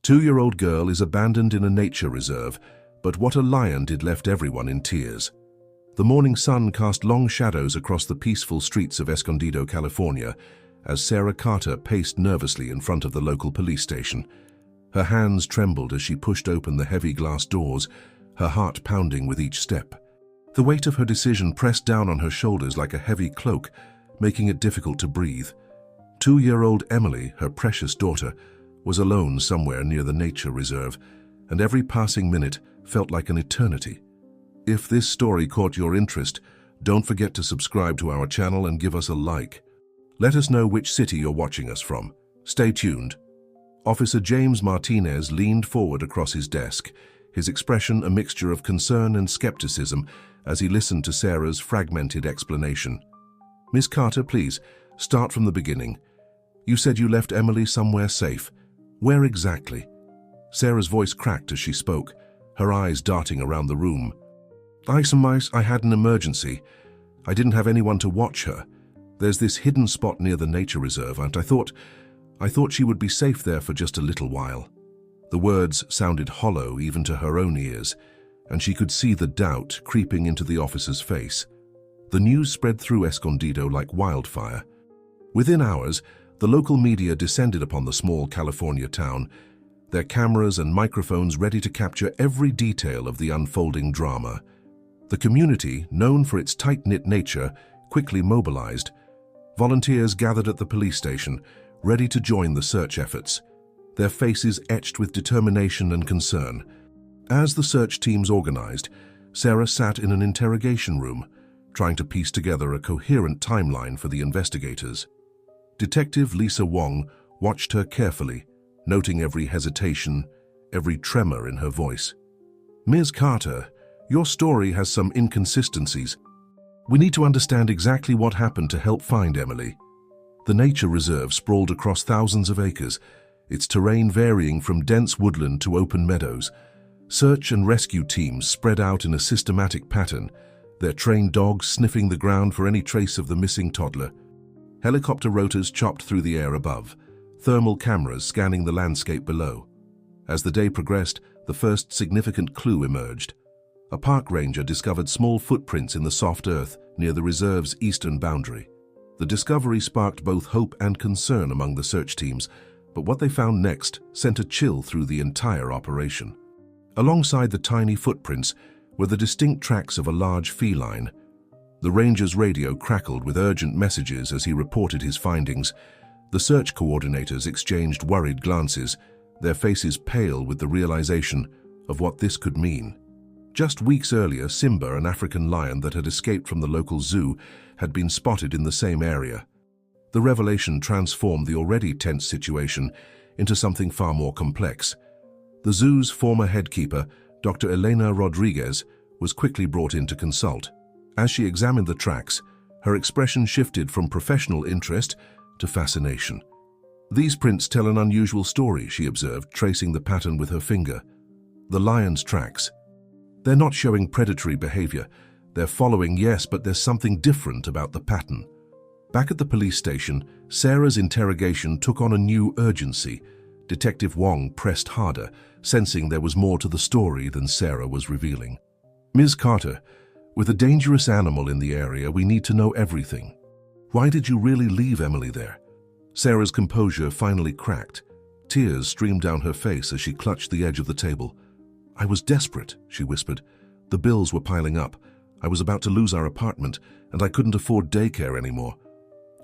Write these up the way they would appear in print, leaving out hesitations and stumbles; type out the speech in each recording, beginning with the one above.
2-year-old girl is abandoned in a nature reserve, but what a lion did left everyone in tears. The morning sun cast long shadows across the peaceful streets of Escondido, California, as Sarah Carter paced nervously in front of the local police station. Her hands trembled as she pushed open the heavy glass doors, her heart pounding with each step. The weight of her decision pressed down on her shoulders like a heavy cloak, making it difficult to breathe. 2-year-old Emily, her precious daughter, was alone somewhere near the nature reserve, and every passing minute felt like an eternity. If this story caught your interest, don't forget to subscribe to our channel and give us a like. Let us know which city you're watching us from. Stay tuned. Officer James Martinez leaned forward across his desk, his expression a mixture of concern and skepticism as he listened to Sarah's fragmented explanation. "Miss Carter, please, start from the beginning. You said you left Emily somewhere safe. Where exactly?" Sarah's voice cracked as she spoke, her eyes darting around the room. I had an emergency. I didn't have anyone to watch her. There's this hidden spot near the nature reserve, and I thought she would be safe there for just a little while." The words sounded hollow even to her own ears, and she could see the doubt creeping into the officer's face. The news spread through Escondido like wildfire. Within hours, the local media descended upon the small California town, their cameras and microphones ready to capture every detail of the unfolding drama. The community, known for its tight-knit nature, quickly mobilized. Volunteers gathered at the police station, ready to join the search efforts, their faces etched with determination and concern. As the search teams organized, Sarah sat in an interrogation room, trying to piece together a coherent timeline for the investigators. Detective Lisa Wong watched her carefully, noting every hesitation, every tremor in her voice. "Ms. Carter, your story has some inconsistencies. We need to understand exactly what happened to help find Emily." The nature reserve sprawled across thousands of acres, its terrain varying from dense woodland to open meadows. Search and rescue teams spread out in a systematic pattern, their trained dogs sniffing the ground for any trace of the missing toddler. Helicopter rotors chopped through the air above, thermal cameras scanning the landscape below. As the day progressed, the first significant clue emerged. A park ranger discovered small footprints in the soft earth near the reserve's eastern boundary. The discovery sparked both hope and concern among the search teams, but what they found next sent a chill through the entire operation. Alongside the tiny footprints were the distinct tracks of a large feline. The ranger's radio crackled with urgent messages as he reported his findings. The search coordinators exchanged worried glances, their faces pale with the realization of what this could mean. Just weeks earlier, Simba, an African lion that had escaped from the local zoo, had been spotted in the same area. The revelation transformed the already tense situation into something far more complex. The zoo's former headkeeper, Dr. Elena Rodriguez, was quickly brought in to consult. As she examined the tracks, her expression shifted from professional interest to fascination. "These prints tell an unusual story," she observed, tracing the pattern with her finger. "The lion's tracks. They're not showing predatory behavior. They're following, yes, but there's something different about the pattern." Back at the police station, Sarah's interrogation took on a new urgency. Detective Wong pressed harder, sensing there was more to the story than Sarah was revealing. "Ms. Carter, with a dangerous animal in the area, we need to know everything. Why did you really leave Emily there?" Sarah's composure finally cracked. Tears streamed down her face as she clutched the edge of the table. "I was desperate," she whispered. "The bills were piling up. I was about to lose our apartment, and I couldn't afford daycare anymore.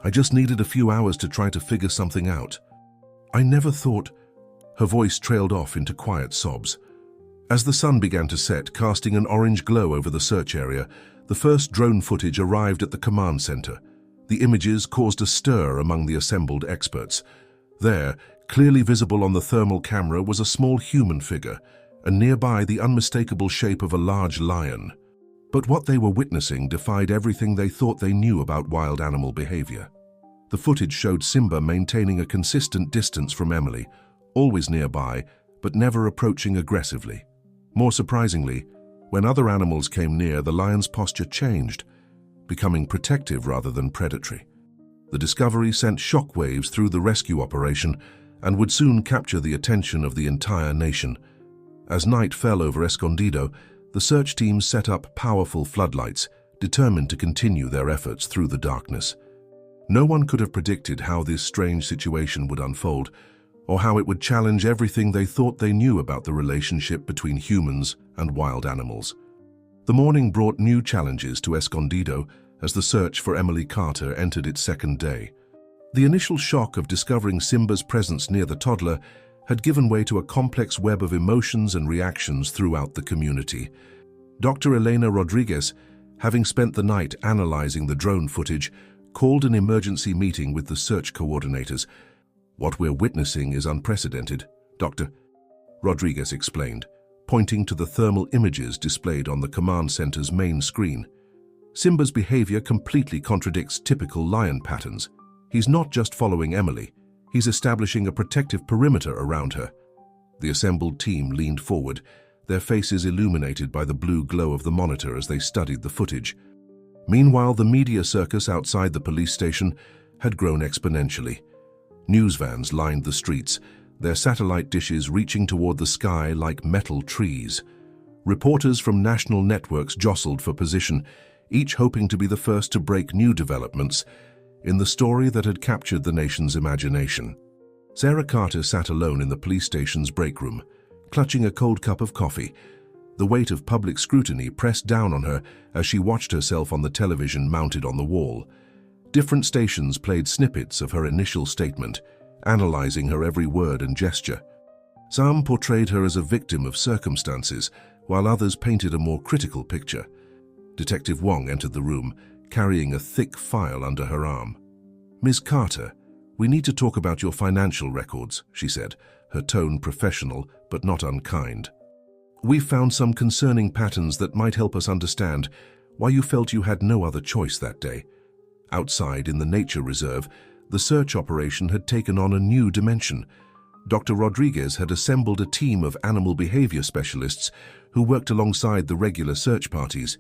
I just needed a few hours to try to figure something out. I never thought—" Her voice trailed off into quiet sobs. As the sun began to set, casting an orange glow over the search area, the first drone footage arrived at the command center. The images caused a stir among the assembled experts. There, clearly visible on the thermal camera, was a small human figure, and nearby the unmistakable shape of a large lion. But what they were witnessing defied everything they thought they knew about wild animal behavior. The footage showed Simba maintaining a consistent distance from Emily, always nearby, but never approaching aggressively. More surprisingly, when other animals came near, the lion's posture changed, becoming protective rather than predatory. The discovery sent shockwaves through the rescue operation and would soon capture the attention of the entire nation. As night fell over Escondido, the search teams set up powerful floodlights, determined to continue their efforts through the darkness. No one could have predicted how this strange situation would unfold, or how it would challenge everything they thought they knew about the relationship between humans and wild animals. The morning brought new challenges to Escondido as the search for Emily Carter entered its second day. The initial shock of discovering Simba's presence near the toddler had given way to a complex web of emotions and reactions throughout the community. Dr. Elena Rodriguez, having spent the night analyzing the drone footage, called an emergency meeting with the search coordinators. "What we're witnessing is unprecedented," Dr. Rodriguez explained, pointing to the thermal images displayed on the command center's main screen. Simba's behavior completely contradicts typical lion patterns. He's not just following Emily, he's establishing a protective perimeter around her. The assembled team leaned forward, their faces illuminated by the blue glow of the monitor as they studied the footage. Meanwhile, the media circus outside the police station had grown exponentially. News vans lined the streets, their satellite dishes reaching toward the sky like metal trees. Reporters from national networks jostled for position, each hoping to be the first to break new developments in the story that had captured the nation's imagination. Sarah Carter sat alone in the police station's break room, clutching a cold cup of coffee. The weight of public scrutiny pressed down on her as she watched herself on the television mounted on the wall. Different stations played snippets of her initial statement, analyzing her every word and gesture. Some portrayed her as a victim of circumstances, while others painted a more critical picture. Detective Wong entered the room, carrying a thick file under her arm. "Ms. Carter, we need to talk about your financial records," she said, her tone professional but not unkind. "We've found some concerning patterns that might help us understand why you felt you had no other choice that day." Outside in the nature reserve, the search operation had taken on a new dimension. Dr. Rodriguez had assembled a team of animal behavior specialists who worked alongside the regular search parties.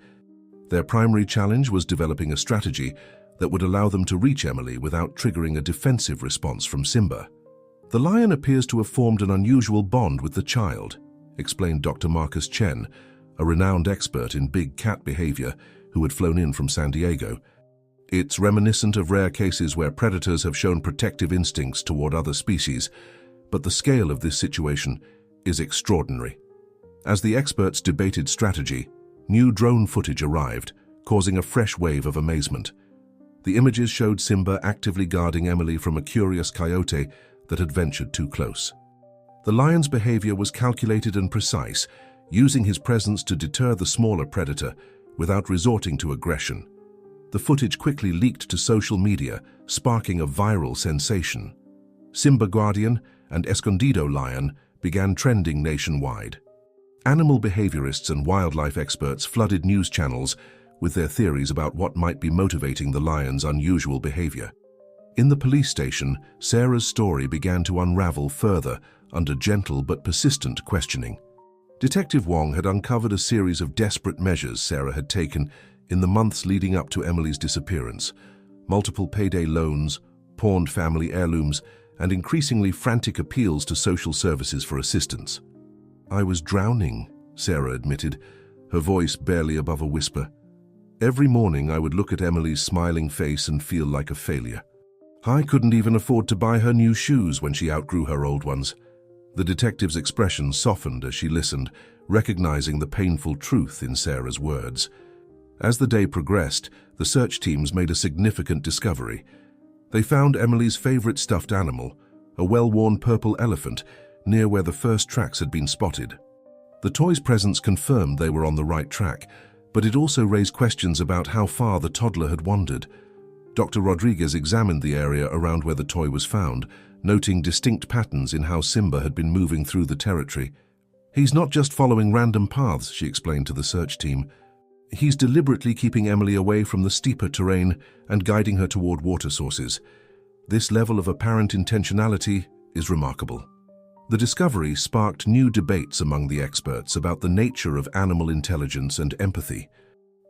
Their primary challenge was developing a strategy that would allow them to reach Emily without triggering a defensive response from Simba. "The lion appears to have formed an unusual bond with the child," explained Dr. Marcus Chen, a renowned expert in big cat behavior who had flown in from San Diego. "It's reminiscent of rare cases where predators have shown protective instincts toward other species, but the scale of this situation is extraordinary." As the experts debated strategy, new drone footage arrived, causing a fresh wave of amazement. The images showed Simba actively guarding Emily from a curious coyote that had ventured too close. The lion's behavior was calculated and precise, using his presence to deter the smaller predator without resorting to aggression. The footage quickly leaked to social media, sparking a viral sensation. Simba Guardian and Escondido Lion began trending nationwide. Animal behaviorists and wildlife experts flooded news channels with their theories about what might be motivating the lion's unusual behavior. In the police station, Sarah's story began to unravel further under gentle but persistent questioning. Detective Wong had uncovered a series of desperate measures Sarah had taken in the months leading up to Emily's disappearance: multiple payday loans, pawned family heirlooms, and increasingly frantic appeals to social services for assistance. "I was drowning," Sarah admitted, her voice barely above a whisper. "Every morning I would look at Emily's smiling face and feel like a failure. I couldn't even afford to buy her new shoes when she outgrew her old ones." The detective's expression softened as she listened, recognizing the painful truth in Sarah's words. As the day progressed, the search teams made a significant discovery. They found Emily's favorite stuffed animal, a well-worn purple elephant, near where the first tracks had been spotted. The toy's presence confirmed they were on the right track, but it also raised questions about how far the toddler had wandered. Dr. Rodriguez examined the area around where the toy was found, noting distinct patterns in how Simba had been moving through the territory. "He's not just following random paths," she explained to the search team. "He's deliberately keeping Emily away from the steeper terrain and guiding her toward water sources. This level of apparent intentionality is remarkable." The discovery sparked new debates among the experts about the nature of animal intelligence and empathy.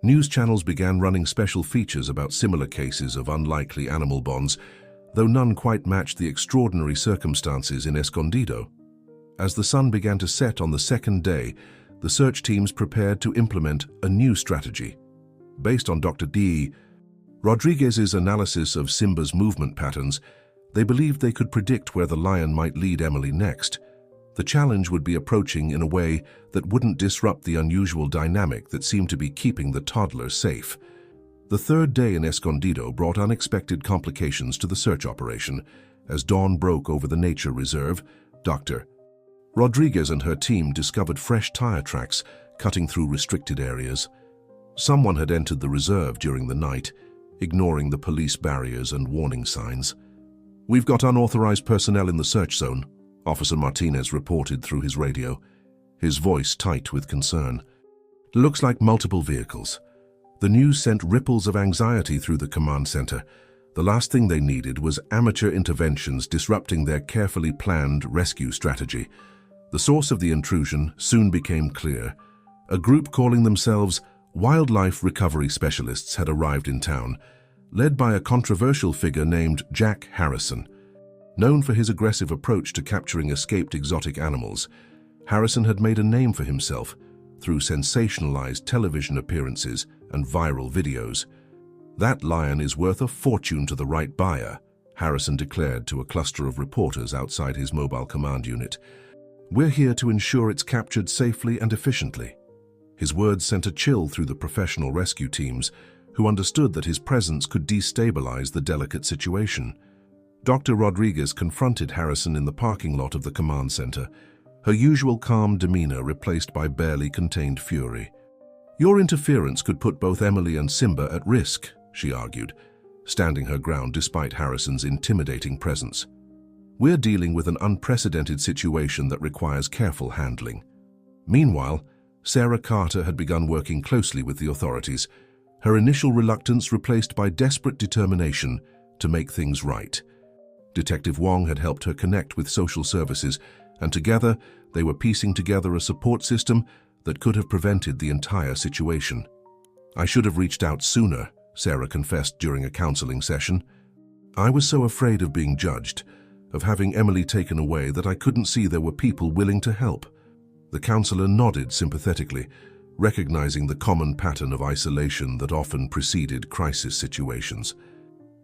News channels began running special features about similar cases of unlikely animal bonds, though none quite matched the extraordinary circumstances in Escondido. As the sun began to set on the second day, the search teams prepared to implement a new strategy. Based on Dr. D. Rodriguez's analysis of Simba's movement patterns, they believed they could predict where the lion might lead Emily next. The challenge would be approaching in a way that wouldn't disrupt the unusual dynamic that seemed to be keeping the toddler safe. The third day in Escondido brought unexpected complications to the search operation. As dawn broke over the nature reserve, Dr. Rodriguez and her team discovered fresh tire tracks cutting through restricted areas. Someone had entered the reserve during the night, ignoring the police barriers and warning signs. "We've got unauthorized personnel in the search zone," Officer Martinez reported through his radio, his voice tight with concern. "Looks like multiple vehicles." The news sent ripples of anxiety through the command center. The last thing they needed was amateur interventions disrupting their carefully planned rescue strategy. The source of the intrusion soon became clear. A group calling themselves Wildlife Recovery Specialists had arrived in town, led by a controversial figure named Jack Harrison. Known for his aggressive approach to capturing escaped exotic animals, Harrison had made a name for himself through sensationalized television appearances and viral videos. "That lion is worth a fortune to the right buyer," Harrison declared to a cluster of reporters outside his mobile command unit. "We're here to ensure it's captured safely and efficiently." His words sent a chill through the professional rescue teams, who understood that his presence could destabilize the delicate situation. Dr. Rodriguez confronted Harrison in the parking lot of the command center, her usual calm demeanor replaced by barely contained fury. "Your interference could put both Emily and Simba at risk," she argued, standing her ground despite Harrison's intimidating presence. "We're dealing with an unprecedented situation that requires careful handling." Meanwhile, Sarah Carter had begun working closely with the authorities, her initial reluctance replaced by desperate determination to make things right. Detective Wong had helped her connect with social services, and together they were piecing together a support system that could have prevented the entire situation. "I should have reached out sooner," Sarah confessed during a counseling session. "I was so afraid of being judged, of having Emily taken away, that I couldn't see there were people willing to help." The counselor nodded sympathetically, recognizing the common pattern of isolation that often preceded crisis situations.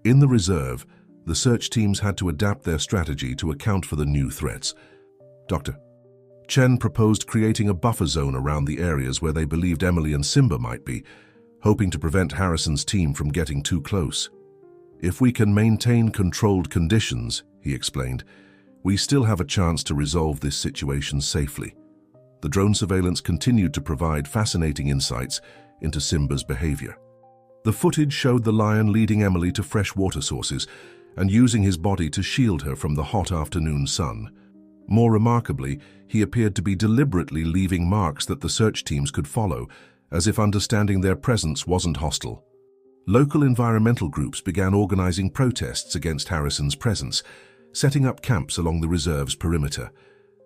In the reserve, the search teams had to adapt their strategy to account for the new threats. Dr. Chen proposed creating a buffer zone around the areas where they believed Emily and Simba might be, hoping to prevent Harrison's team from getting too close. "If we can maintain controlled conditions," he explained, "we still have a chance to resolve this situation safely." The drone surveillance continued to provide fascinating insights into Simba's behavior. The footage showed the lion leading Emily to fresh water sources and using his body to shield her from the hot afternoon sun. More remarkably, he appeared to be deliberately leaving marks that the search teams could follow, as if understanding their presence wasn't hostile. Local environmental groups began organizing protests against Harrison's presence, setting up camps along the reserve's perimeter.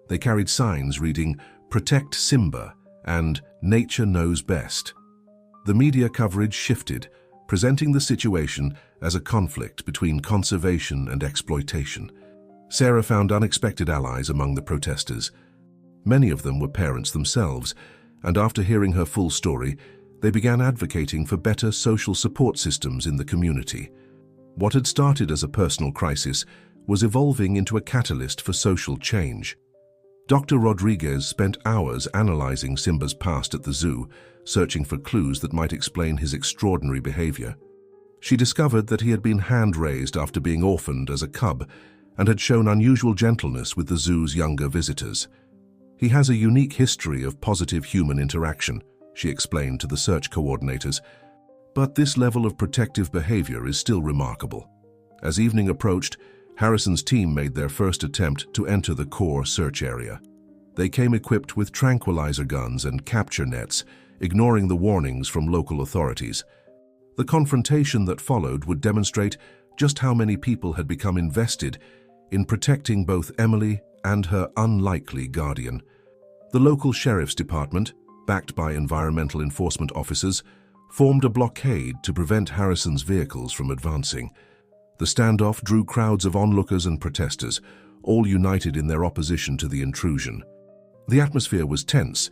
They carried signs reading, "Protect Simba" and "Nature knows best." The media coverage shifted, presenting the situation as a conflict between conservation and exploitation. Sarah found unexpected allies among the protesters. Many of them were parents themselves, and after hearing her full story, they began advocating for better social support systems in the community. What had started as a personal crisis was evolving into a catalyst for social change. Dr. Rodriguez spent hours analyzing Simba's past at the zoo, searching for clues that might explain his extraordinary behavior. She discovered that he had been hand-raised after being orphaned as a cub and had shown unusual gentleness with the zoo's younger visitors. "He has a unique history of positive human interaction," she explained to the search coordinators. "But this level of protective behavior is still remarkable." As evening approached, Harrison's team made their first attempt to enter the core search area. They came equipped with tranquilizer guns and capture nets, ignoring the warnings from local authorities. The confrontation that followed would demonstrate just how many people had become invested in protecting both Emily and her unlikely guardian. The local sheriff's department, backed by environmental enforcement officers, formed a blockade to prevent Harrison's vehicles from advancing. The standoff drew crowds of onlookers and protesters, all united in their opposition to the intrusion. The atmosphere was tense,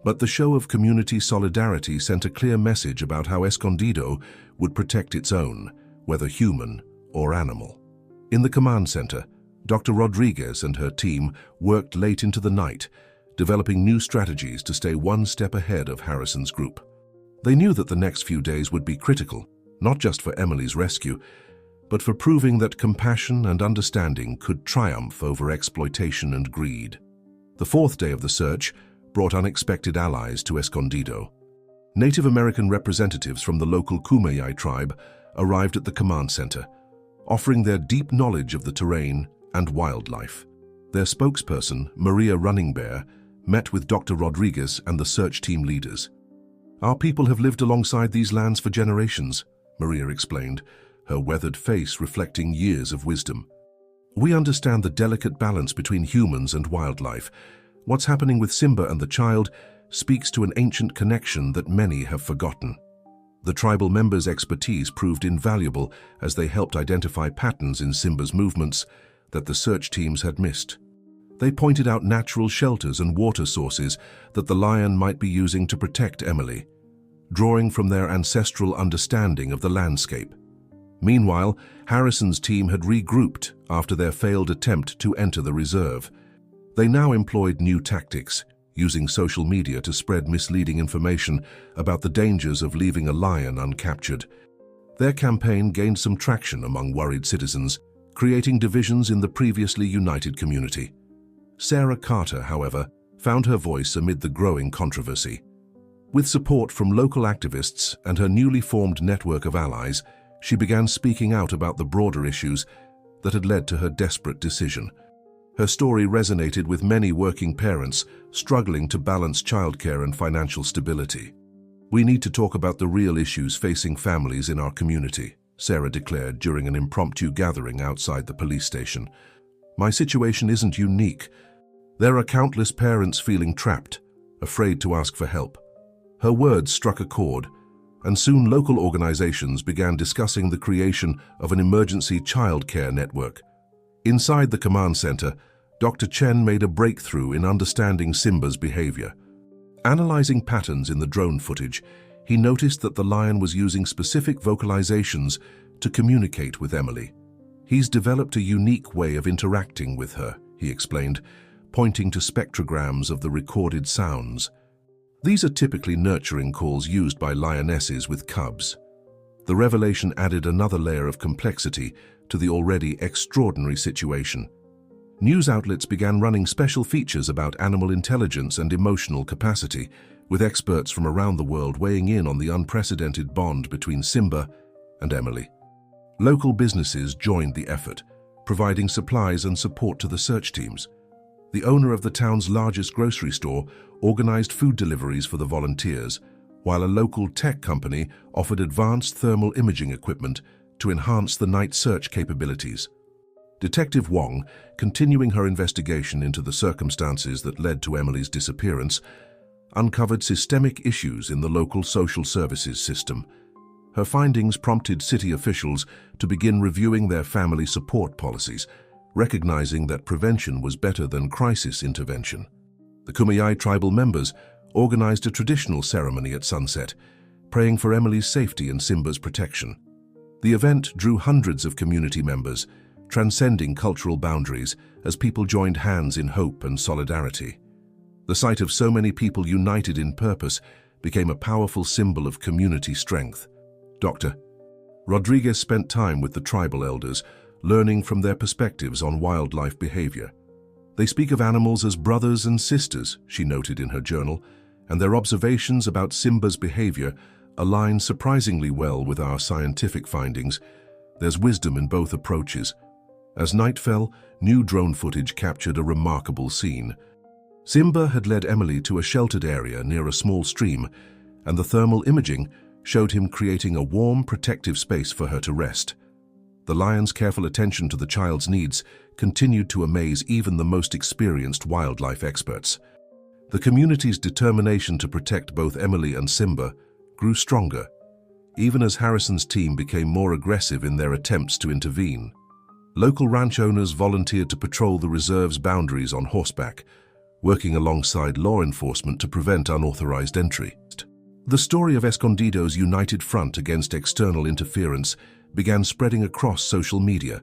but the show of community solidarity sent a clear message about how Escondido would protect its own, whether human or animal. In the command center, Dr. Rodriguez and her team worked late into the night, developing new strategies to stay one step ahead of Harrison's group. They knew that the next few days would be critical, not just for Emily's rescue, but for proving that compassion and understanding could triumph over exploitation and greed. The fourth day of the search brought unexpected allies to Escondido. Native American representatives from the local Kumeyaay tribe arrived at the command center, offering their deep knowledge of the terrain and wildlife. Their spokesperson, Maria Running Bear, met with Dr. Rodriguez and the search team leaders. "Our people have lived alongside these lands for generations," Maria explained, her weathered face reflecting years of wisdom. "We understand the delicate balance between humans and wildlife. What's happening with Simba and the child speaks to an ancient connection that many have forgotten." The tribal members' expertise proved invaluable as they helped identify patterns in Simba's movements that the search teams had missed. They pointed out natural shelters and water sources that the lion might be using to protect Emily, drawing from their ancestral understanding of the landscape. Meanwhile, Harrison's team had regrouped after their failed attempt to enter the reserve. They now employed new tactics, using social media to spread misleading information about the dangers of leaving a lion uncaptured. Their campaign gained some traction among worried citizens, creating divisions in the previously united community. Sarah Carter, however, found her voice amid the growing controversy. With support from local activists and her newly formed network of allies, she began speaking out about the broader issues that had led to her desperate decision. Her story resonated with many working parents struggling to balance childcare and financial stability. "We need to talk about the real issues facing families in our community," Sarah declared during an impromptu gathering outside the police station. "My situation isn't unique. There are countless parents feeling trapped, afraid to ask for help." Her words struck a chord, and soon local organizations began discussing the creation of an emergency childcare network. Inside the command center, Dr. Chen made a breakthrough in understanding Simba's behavior. Analyzing patterns in the drone footage, he noticed that the lion was using specific vocalizations to communicate with Emily. "He's developed a unique way of interacting with her," he explained, pointing to spectrograms of the recorded sounds. These are typically nurturing calls used by lionesses with cubs. The revelation added another layer of complexity to the already extraordinary situation. News outlets began running special features about animal intelligence and emotional capacity, with experts from around the world weighing in on the unprecedented bond between Simba and Emily. Local businesses joined the effort, providing supplies and support to the search teams. The owner of the town's largest grocery store organized food deliveries for the volunteers, while a local tech company offered advanced thermal imaging equipment to enhance the night search capabilities. Detective Wong, continuing her investigation into the circumstances that led to Emily's disappearance, uncovered systemic issues in the local social services system. Her findings prompted city officials to begin reviewing their family support policies, recognizing that prevention was better than crisis intervention. The Kumeyaay tribal members organized a traditional ceremony at sunset, praying for Emily's safety and Simba's protection. The event drew hundreds of community members, transcending cultural boundaries as people joined hands in hope and solidarity. The sight of so many people united in purpose became a powerful symbol of community strength. Dr. Rodriguez spent time with the tribal elders, learning from their perspectives on wildlife behavior. "They speak of animals as brothers and sisters," she noted in her journal, "and their observations about Simba's behavior align surprisingly well with our scientific findings. There's wisdom in both approaches." As night fell, new drone footage captured a remarkable scene. Simba had led Emily to a sheltered area near a small stream, and the thermal imaging showed him creating a warm, protective space for her to rest. The lion's careful attention to the child's needs continued to amaze even the most experienced wildlife experts. The community's determination to protect both Emily and Simba grew stronger, even as Harrison's team became more aggressive in their attempts to intervene. Local ranch owners volunteered to patrol the reserve's boundaries on horseback, working alongside law enforcement to prevent unauthorized entry. The story of Escondido's united front against external interference began spreading across social media,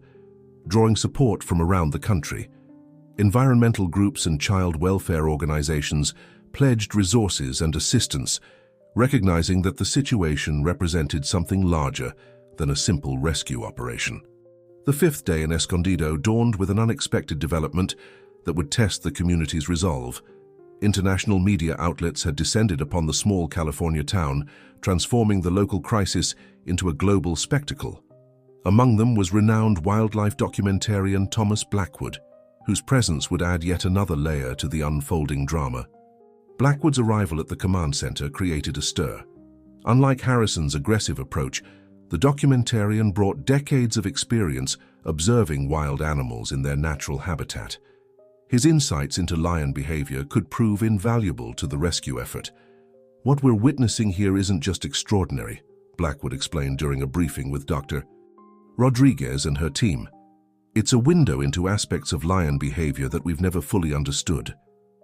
drawing support from around the country. Environmental groups and child welfare organizations pledged resources and assistance, recognizing that the situation represented something larger than a simple rescue operation. The fifth day in Escondido dawned with an unexpected development that would test the community's resolve. International media outlets had descended upon the small California town, transforming the local crisis into a global spectacle. Among them was renowned wildlife documentarian Thomas Blackwood, whose presence would add yet another layer to the unfolding drama. Blackwood's arrival at the command center created a stir. Unlike Harrison's aggressive approach, the documentarian brought decades of experience observing wild animals in their natural habitat. His insights into lion behavior could prove invaluable to the rescue effort. "What we're witnessing here isn't just extraordinary," Blackwood explained during a briefing with Dr. Rodriguez and her team. "It's a window into aspects of lion behavior that we've never fully understood.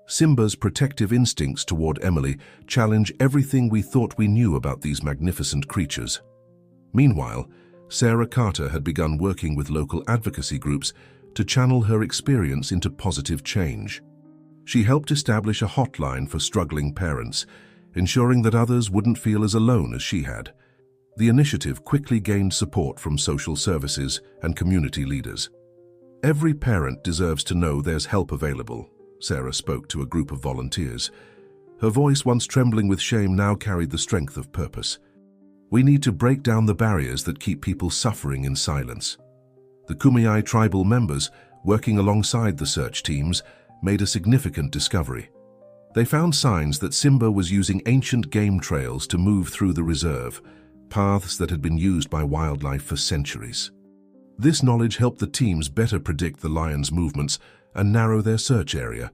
Simba's protective instincts toward Emily challenge everything we thought we knew about these magnificent creatures." Meanwhile, Sarah Carter had begun working with local advocacy groups to channel her experience into positive change. She helped establish a hotline for struggling parents, ensuring that others wouldn't feel as alone as she had. The initiative quickly gained support from social services and community leaders. "Every parent deserves to know there's help available," Sarah spoke to a group of volunteers. Her voice, once trembling with shame, now carried the strength of purpose. "We need to break down the barriers that keep people suffering in silence." The Kumeyaay tribal members, working alongside the search teams, made a significant discovery. They found signs that Simba was using ancient game trails to move through the reserve, paths that had been used by wildlife for centuries. This knowledge helped the teams better predict the lion's movements and narrow their search area.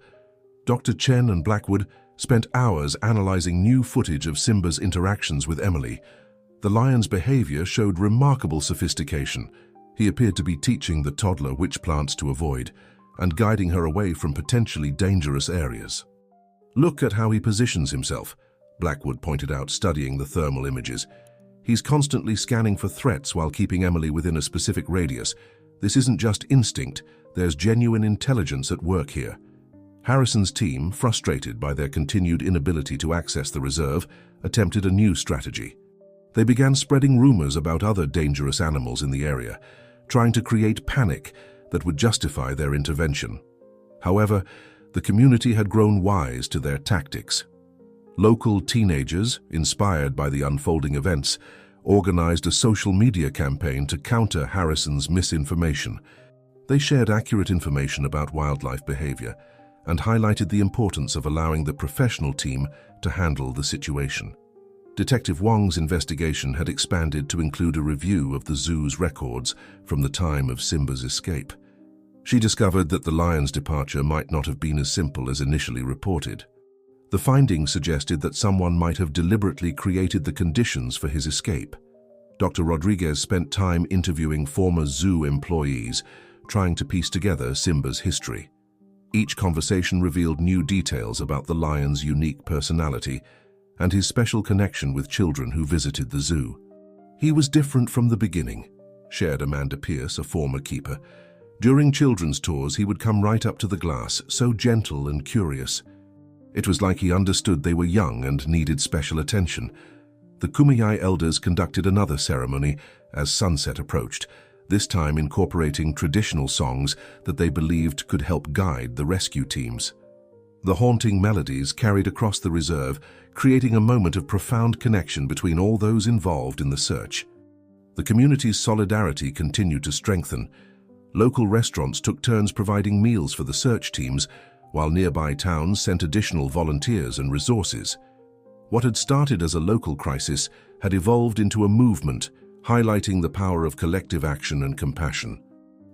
Dr. Chen and Blackwood spent hours analyzing new footage of Simba's interactions with Emily. The lion's behavior showed remarkable sophistication. He appeared to be teaching the toddler which plants to avoid and guiding her away from potentially dangerous areas. "Look at how he positions himself," Blackwood pointed out, studying the thermal images. "He's constantly scanning for threats while keeping Emily within a specific radius. This isn't just instinct, there's genuine intelligence at work here." Harrison's team, frustrated by their continued inability to access the reserve, attempted a new strategy. They began spreading rumors about other dangerous animals in the area, trying to create panic that would justify their intervention. However, the community had grown wise to their tactics. Local teenagers, inspired by the unfolding events, organized a social media campaign to counter Harrison's misinformation. They shared accurate information about wildlife behavior and highlighted the importance of allowing the professional team to handle the situation. Detective Wong's investigation had expanded to include a review of the zoo's records from the time of Simba's escape. She discovered that the lion's departure might not have been as simple as initially reported. The findings suggested that someone might have deliberately created the conditions for his escape. Dr. Rodriguez spent time interviewing former zoo employees, trying to piece together Simba's history. Each conversation revealed new details about the lion's unique personality and his special connection with children who visited the zoo. "He was different from the beginning," shared Amanda Pierce, a former keeper. "During children's tours, he would come right up to the glass, so gentle and curious. It was like he understood they were young and needed special attention." The Kumeyaay elders conducted another ceremony as sunset approached, this time incorporating traditional songs that they believed could help guide the rescue teams. The haunting melodies carried across the reserve, creating a moment of profound connection between all those involved in the search. The community's solidarity continued to strengthen. Local restaurants took turns providing meals for the search teams, while nearby towns sent additional volunteers and resources. What had started as a local crisis had evolved into a movement, highlighting the power of collective action and compassion.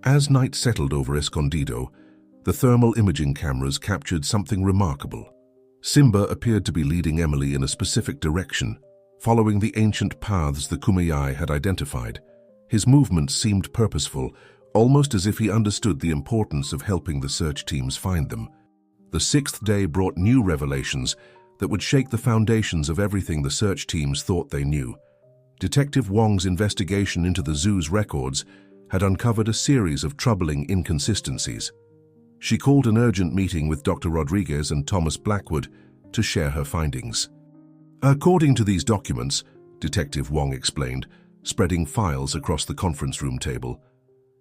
As night settled over Escondido, the thermal imaging cameras captured something remarkable. Simba appeared to be leading Emily in a specific direction, following the ancient paths the Kumeyaay had identified. His movements seemed purposeful, almost as if he understood the importance of helping the search teams find them. The sixth day brought new revelations that would shake the foundations of everything the search teams thought they knew. Detective Wong's investigation into the zoo's records had uncovered a series of troubling inconsistencies. She called an urgent meeting with Dr. Rodriguez and Thomas Blackwood to share her findings. According to these documents, Detective Wong explained, spreading files across the conference room table,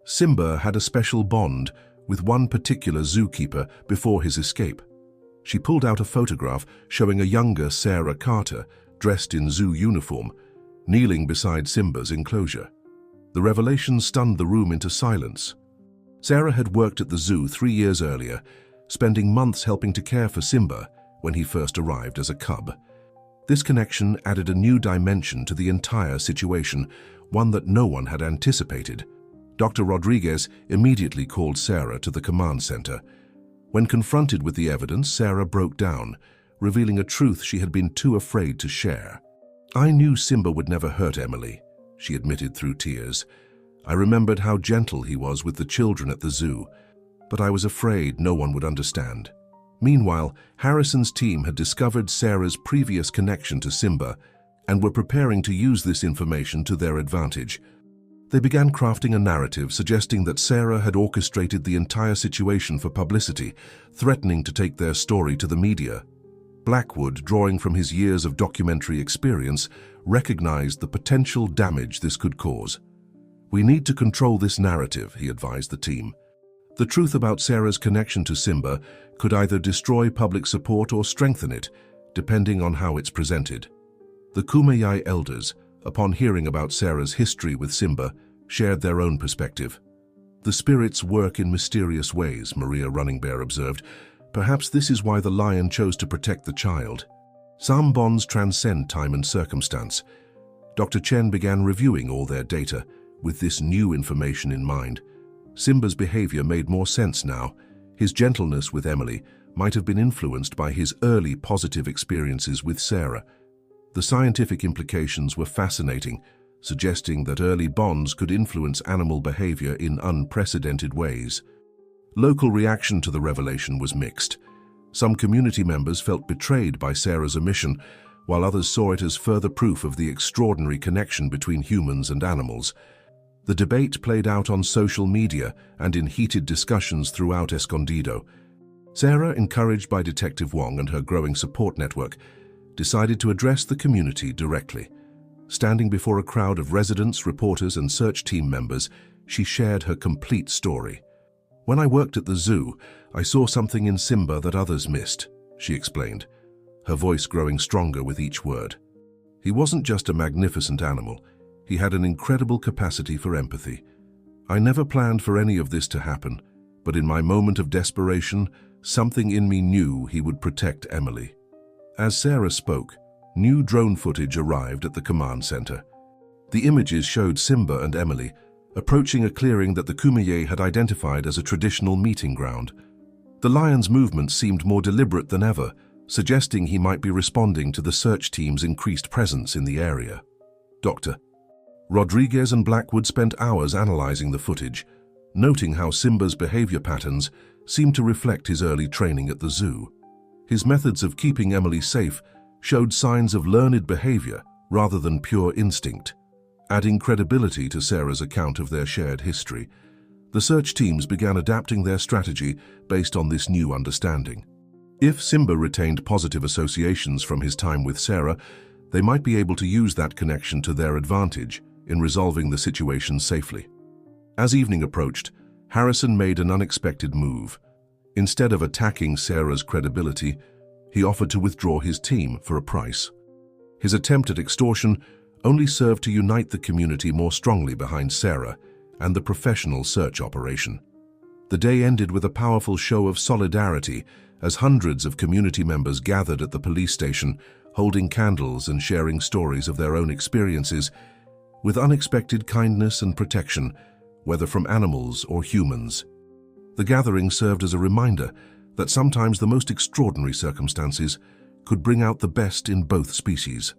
Simba had a special bond with one particular zookeeper before his escape. She pulled out a photograph showing a younger Sarah Carter, dressed in zoo uniform, kneeling beside Simba's enclosure. The revelation stunned the room into silence. Sarah had worked at the zoo 3 years earlier, spending months helping to care for Simba when he first arrived as a cub. This connection added a new dimension to the entire situation, one that no one had anticipated. Dr. Rodriguez immediately called Sarah to the command center. When confronted with the evidence, Sarah broke down, revealing a truth she had been too afraid to share. "I knew Simba would never hurt Emily," she admitted through tears. "I remembered how gentle he was with the children at the zoo, but I was afraid no one would understand." Meanwhile, Harrison's team had discovered Sarah's previous connection to Simba and were preparing to use this information to their advantage. They began crafting a narrative suggesting that Sarah had orchestrated the entire situation for publicity, threatening to take their story to the media. Blackwood, drawing from his years of documentary experience, recognized the potential damage this could cause. "We need to control this narrative," he advised the team. The truth about Sarah's connection to Simba could either destroy public support or strengthen it, depending on how it's presented. The Kumeyaay elders, upon hearing about Sarah's history with Simba, shared their own perspective. "The spirits work in mysterious ways," Maria Runningbear observed. "Perhaps this is why the lion chose to protect the child. Some bonds transcend time and circumstance." Dr. Chen began reviewing all their data, with this new information in mind. Simba's behavior made more sense now. His gentleness with Emily might have been influenced by his early positive experiences with Sarah. The scientific implications were fascinating, suggesting that early bonds could influence animal behavior in unprecedented ways. Local reaction to the revelation was mixed. Some community members felt betrayed by Sarah's omission, while others saw it as further proof of the extraordinary connection between humans and animals. The debate played out on social media and in heated discussions throughout Escondido. Sarah, encouraged by Detective Wong and her growing support network, decided to address the community directly. Standing before a crowd of residents, reporters, and search team members, she shared her complete story. "When I worked at the zoo, I saw something in Simba that others missed," she explained, her voice growing stronger with each word. "He wasn't just a magnificent animal. He had an incredible capacity for empathy. I never planned for any of this to happen, but in my moment of desperation, something in me knew he would protect Emily." As Sarah spoke, new drone footage arrived at the command center. The images showed Simba and Emily approaching a clearing that the Kumeyaay had identified as a traditional meeting ground. The lion's movements seemed more deliberate than ever, suggesting he might be responding to the search team's increased presence in the area. Dr. Rodriguez and Blackwood spent hours analyzing the footage, noting how Simba's behavior patterns seemed to reflect his early training at the zoo. His methods of keeping Emily safe showed signs of learned behavior rather than pure instinct. Adding credibility to Sarah's account of their shared history, the search teams began adapting their strategy based on this new understanding. If Simba retained positive associations from his time with Sarah, they might be able to use that connection to their advantage in resolving the situation safely. As evening approached, Harrison made an unexpected move. Instead of attacking Sarah's credibility, he offered to withdraw his team for a price. His attempt at extortion only served to unite the community more strongly behind Sarah and the professional search operation. The day ended with a powerful show of solidarity as hundreds of community members gathered at the police station, holding candles and sharing stories of their own experiences with unexpected kindness and protection, whether from animals or humans. The gathering served as a reminder that sometimes the most extraordinary circumstances could bring out the best in both species.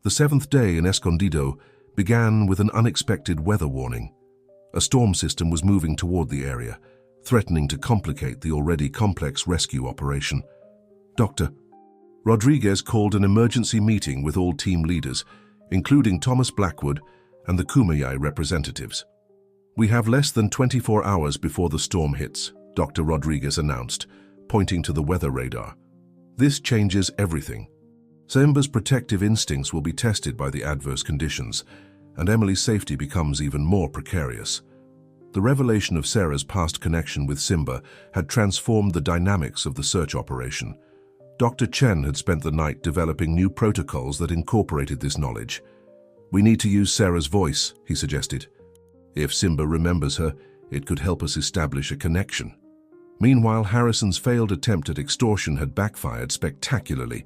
The seventh day in Escondido began with an unexpected weather warning. A storm system was moving toward the area, threatening to complicate the already complex rescue operation. Dr. Rodriguez called an emergency meeting with all team leaders, including Thomas Blackwood and the Kumeyaay representatives. "We have less than 24 hours before the storm hits," Dr. Rodriguez announced, pointing to the weather radar. "This changes everything. Simba's protective instincts will be tested by the adverse conditions, and Emily's safety becomes even more precarious." The revelation of Sarah's past connection with Simba had transformed the dynamics of the search operation. Dr. Chen had spent the night developing new protocols that incorporated this knowledge. "We need to use Sarah's voice," he suggested. "If Simba remembers her, it could help us establish a connection." Meanwhile, Harrison's failed attempt at extortion had backfired spectacularly.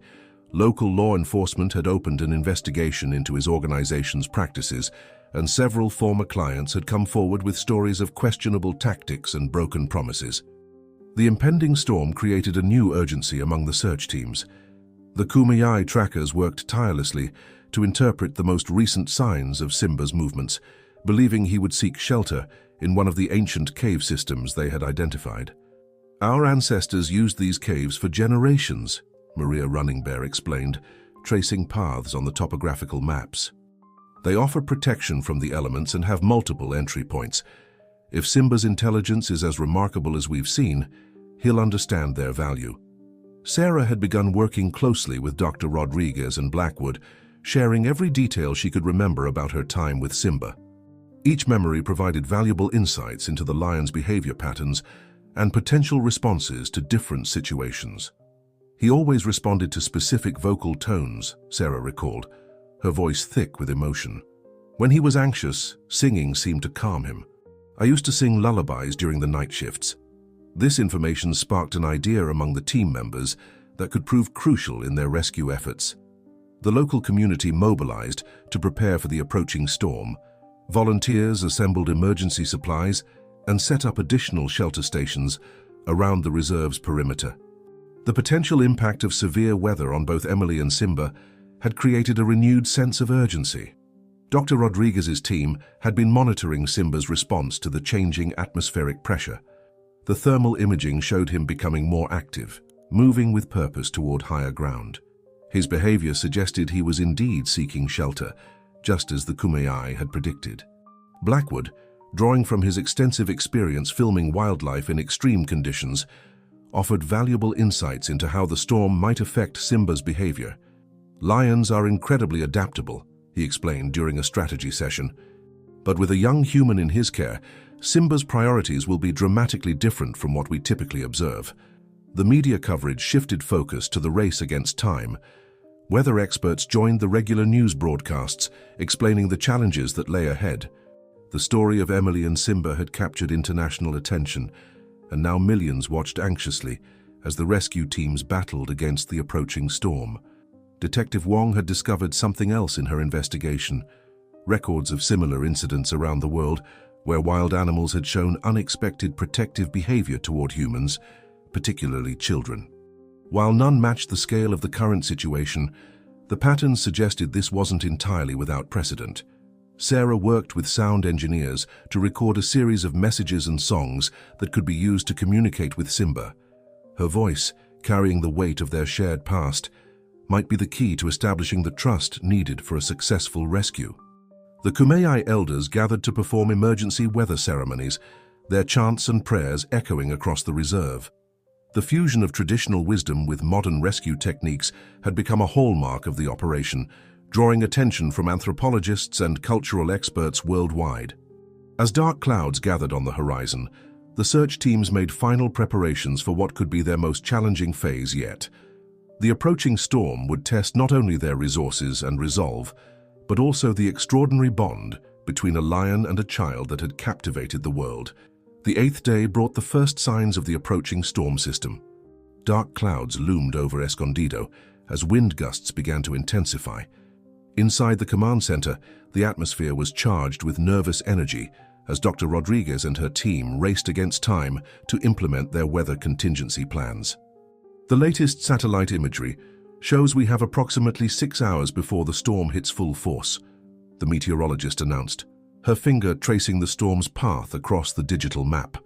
Local law enforcement had opened an investigation into his organization's practices, and several former clients had come forward with stories of questionable tactics and broken promises. The impending storm created a new urgency among the search teams. The Kumeyaay trackers worked tirelessly to interpret the most recent signs of Simba's movements, believing he would seek shelter in one of the ancient cave systems they had identified. "Our ancestors used these caves for generations," Maria Running Bear explained, tracing paths on the topographical maps. "They offer protection from the elements and have multiple entry points. If Simba's intelligence is as remarkable as we've seen, he'll understand their value." Sarah had begun working closely with Dr. Rodriguez and Blackwood, sharing every detail she could remember about her time with Simba. Each memory provided valuable insights into the lion's behavior patterns and potential responses to different situations. "He always responded to specific vocal tones," Sarah recalled, her voice thick with emotion. "When he was anxious, singing seemed to calm him. I used to sing lullabies during the night shifts." This information sparked an idea among the team members that could prove crucial in their rescue efforts. The local community mobilized to prepare for the approaching storm. Volunteers assembled emergency supplies and set up additional shelter stations around the reserve's perimeter. The potential impact of severe weather on both Emily and Simba had created a renewed sense of urgency. Dr. Rodriguez's team had been monitoring Simba's response to the changing atmospheric pressure. The thermal imaging showed him becoming more active, moving with purpose toward higher ground. His behavior suggested he was indeed seeking shelter, just as the Kumeyaay had predicted. Blackwood, drawing from his extensive experience filming wildlife in extreme conditions, offered valuable insights into how the storm might affect Simba's behavior. "Lions are incredibly adaptable," he explained during a strategy session. "But with a young human in his care, Simba's priorities will be dramatically different from what we typically observe." The media coverage shifted focus to the race against time. Weather experts joined the regular news broadcasts, explaining the challenges that lay ahead. The story of Emily and Simba had captured international attention, and now millions watched anxiously as the rescue teams battled against the approaching storm. Detective Wong had discovered something else in her investigation: records of similar incidents around the world where wild animals had shown unexpected protective behavior toward humans, particularly children. While none matched the scale of the current situation, the patterns suggested this wasn't entirely without precedent. Sarah worked with sound engineers to record a series of messages and songs that could be used to communicate with Simba. Her voice, carrying the weight of their shared past, might be the key to establishing the trust needed for a successful rescue. The Kumeyaay elders gathered to perform emergency weather ceremonies, their chants and prayers echoing across the reserve. The fusion of traditional wisdom with modern rescue techniques had become a hallmark of the operation, drawing attention from anthropologists and cultural experts worldwide. As dark clouds gathered on the horizon, the search teams made final preparations for what could be their most challenging phase yet. The approaching storm would test not only their resources and resolve, but also the extraordinary bond between a lion and a child that had captivated the world. The eighth day brought the first signs of the approaching storm system. Dark clouds loomed over Escondido as wind gusts began to intensify. Inside the command center, the atmosphere was charged with nervous energy as Dr. Rodriguez and her team raced against time to implement their weather contingency plans. The latest satellite imagery "Shows we have approximately 6 hours before the storm hits full force," the meteorologist announced, her finger tracing the storm's path across the digital map.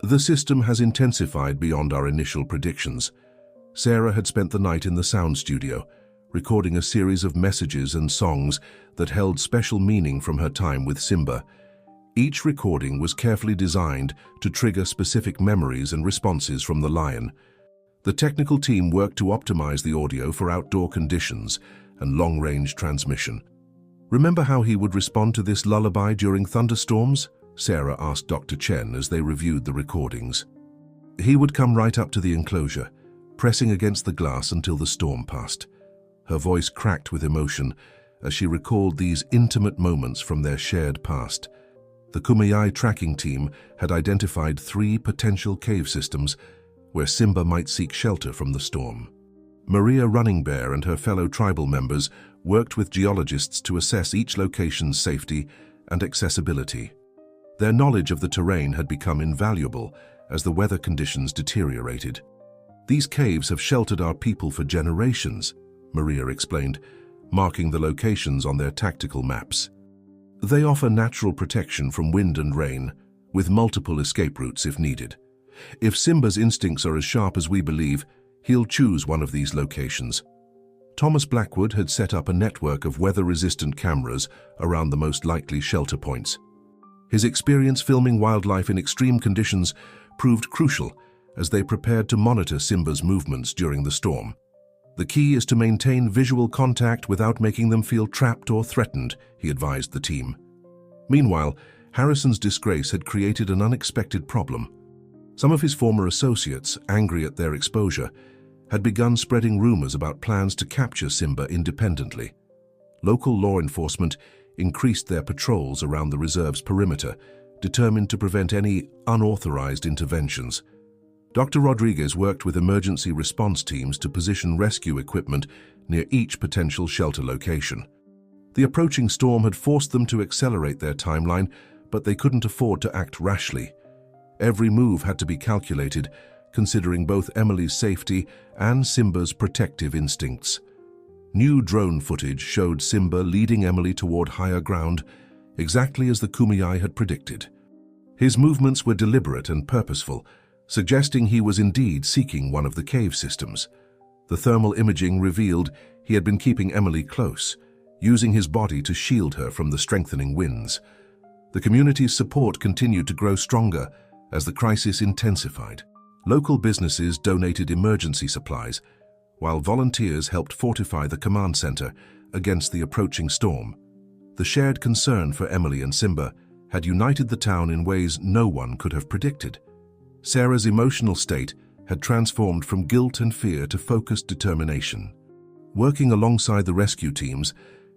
"The system has intensified beyond our initial predictions." Sarah had spent the night in the sound studio, recording a series of messages and songs that held special meaning from her time with Simba. Each recording was carefully designed to trigger specific memories and responses from the lion. The technical team worked to optimize the audio for outdoor conditions and long-range transmission. "Remember how he would respond to this lullaby during thunderstorms?" Sarah asked Dr. Chen as they reviewed the recordings. "He would come right up to the enclosure, pressing against the glass until the storm passed." Her voice cracked with emotion as she recalled these intimate moments from their shared past. The Kumeyaay tracking team had identified 3 potential cave systems where Simba might seek shelter from the storm. Maria Running Bear and her fellow tribal members worked with geologists to assess each location's safety and accessibility. Their knowledge of the terrain had become invaluable as the weather conditions deteriorated. "These caves have sheltered our people for generations," Maria explained, marking the locations on their tactical maps. "They offer natural protection from wind and rain, with multiple escape routes if needed. If Simba's instincts are as sharp as we believe, he'll choose one of these locations." Thomas Blackwood had set up a network of weather-resistant cameras around the most likely shelter points. His experience filming wildlife in extreme conditions proved crucial as they prepared to monitor Simba's movements during the storm. "The key is to maintain visual contact without making them feel trapped or threatened," he advised the team. Meanwhile, Harrison's disgrace had created an unexpected problem. Some of his former associates, angry at their exposure, had begun spreading rumors about plans to capture Simba independently. Local law enforcement increased their patrols around the reserve's perimeter, determined to prevent any unauthorized interventions. Dr. Rodriguez worked with emergency response teams to position rescue equipment near each potential shelter location. The approaching storm had forced them to accelerate their timeline, but they couldn't afford to act rashly. Every move had to be calculated, considering both Emily's safety and Simba's protective instincts. New drone footage showed Simba leading Emily toward higher ground, exactly as the Kumeyaay had predicted. His movements were deliberate and purposeful, suggesting he was indeed seeking one of the cave systems. The thermal imaging revealed he had been keeping Emily close, using his body to shield her from the strengthening winds. The community's support continued to grow stronger as the crisis intensified. Local businesses donated emergency supplies, while volunteers helped fortify the command center against the approaching storm. The shared concern for Emily and Simba had united the town in ways no one could have predicted. Sarah's emotional state had transformed from guilt and fear to focused determination. Working alongside the rescue teams,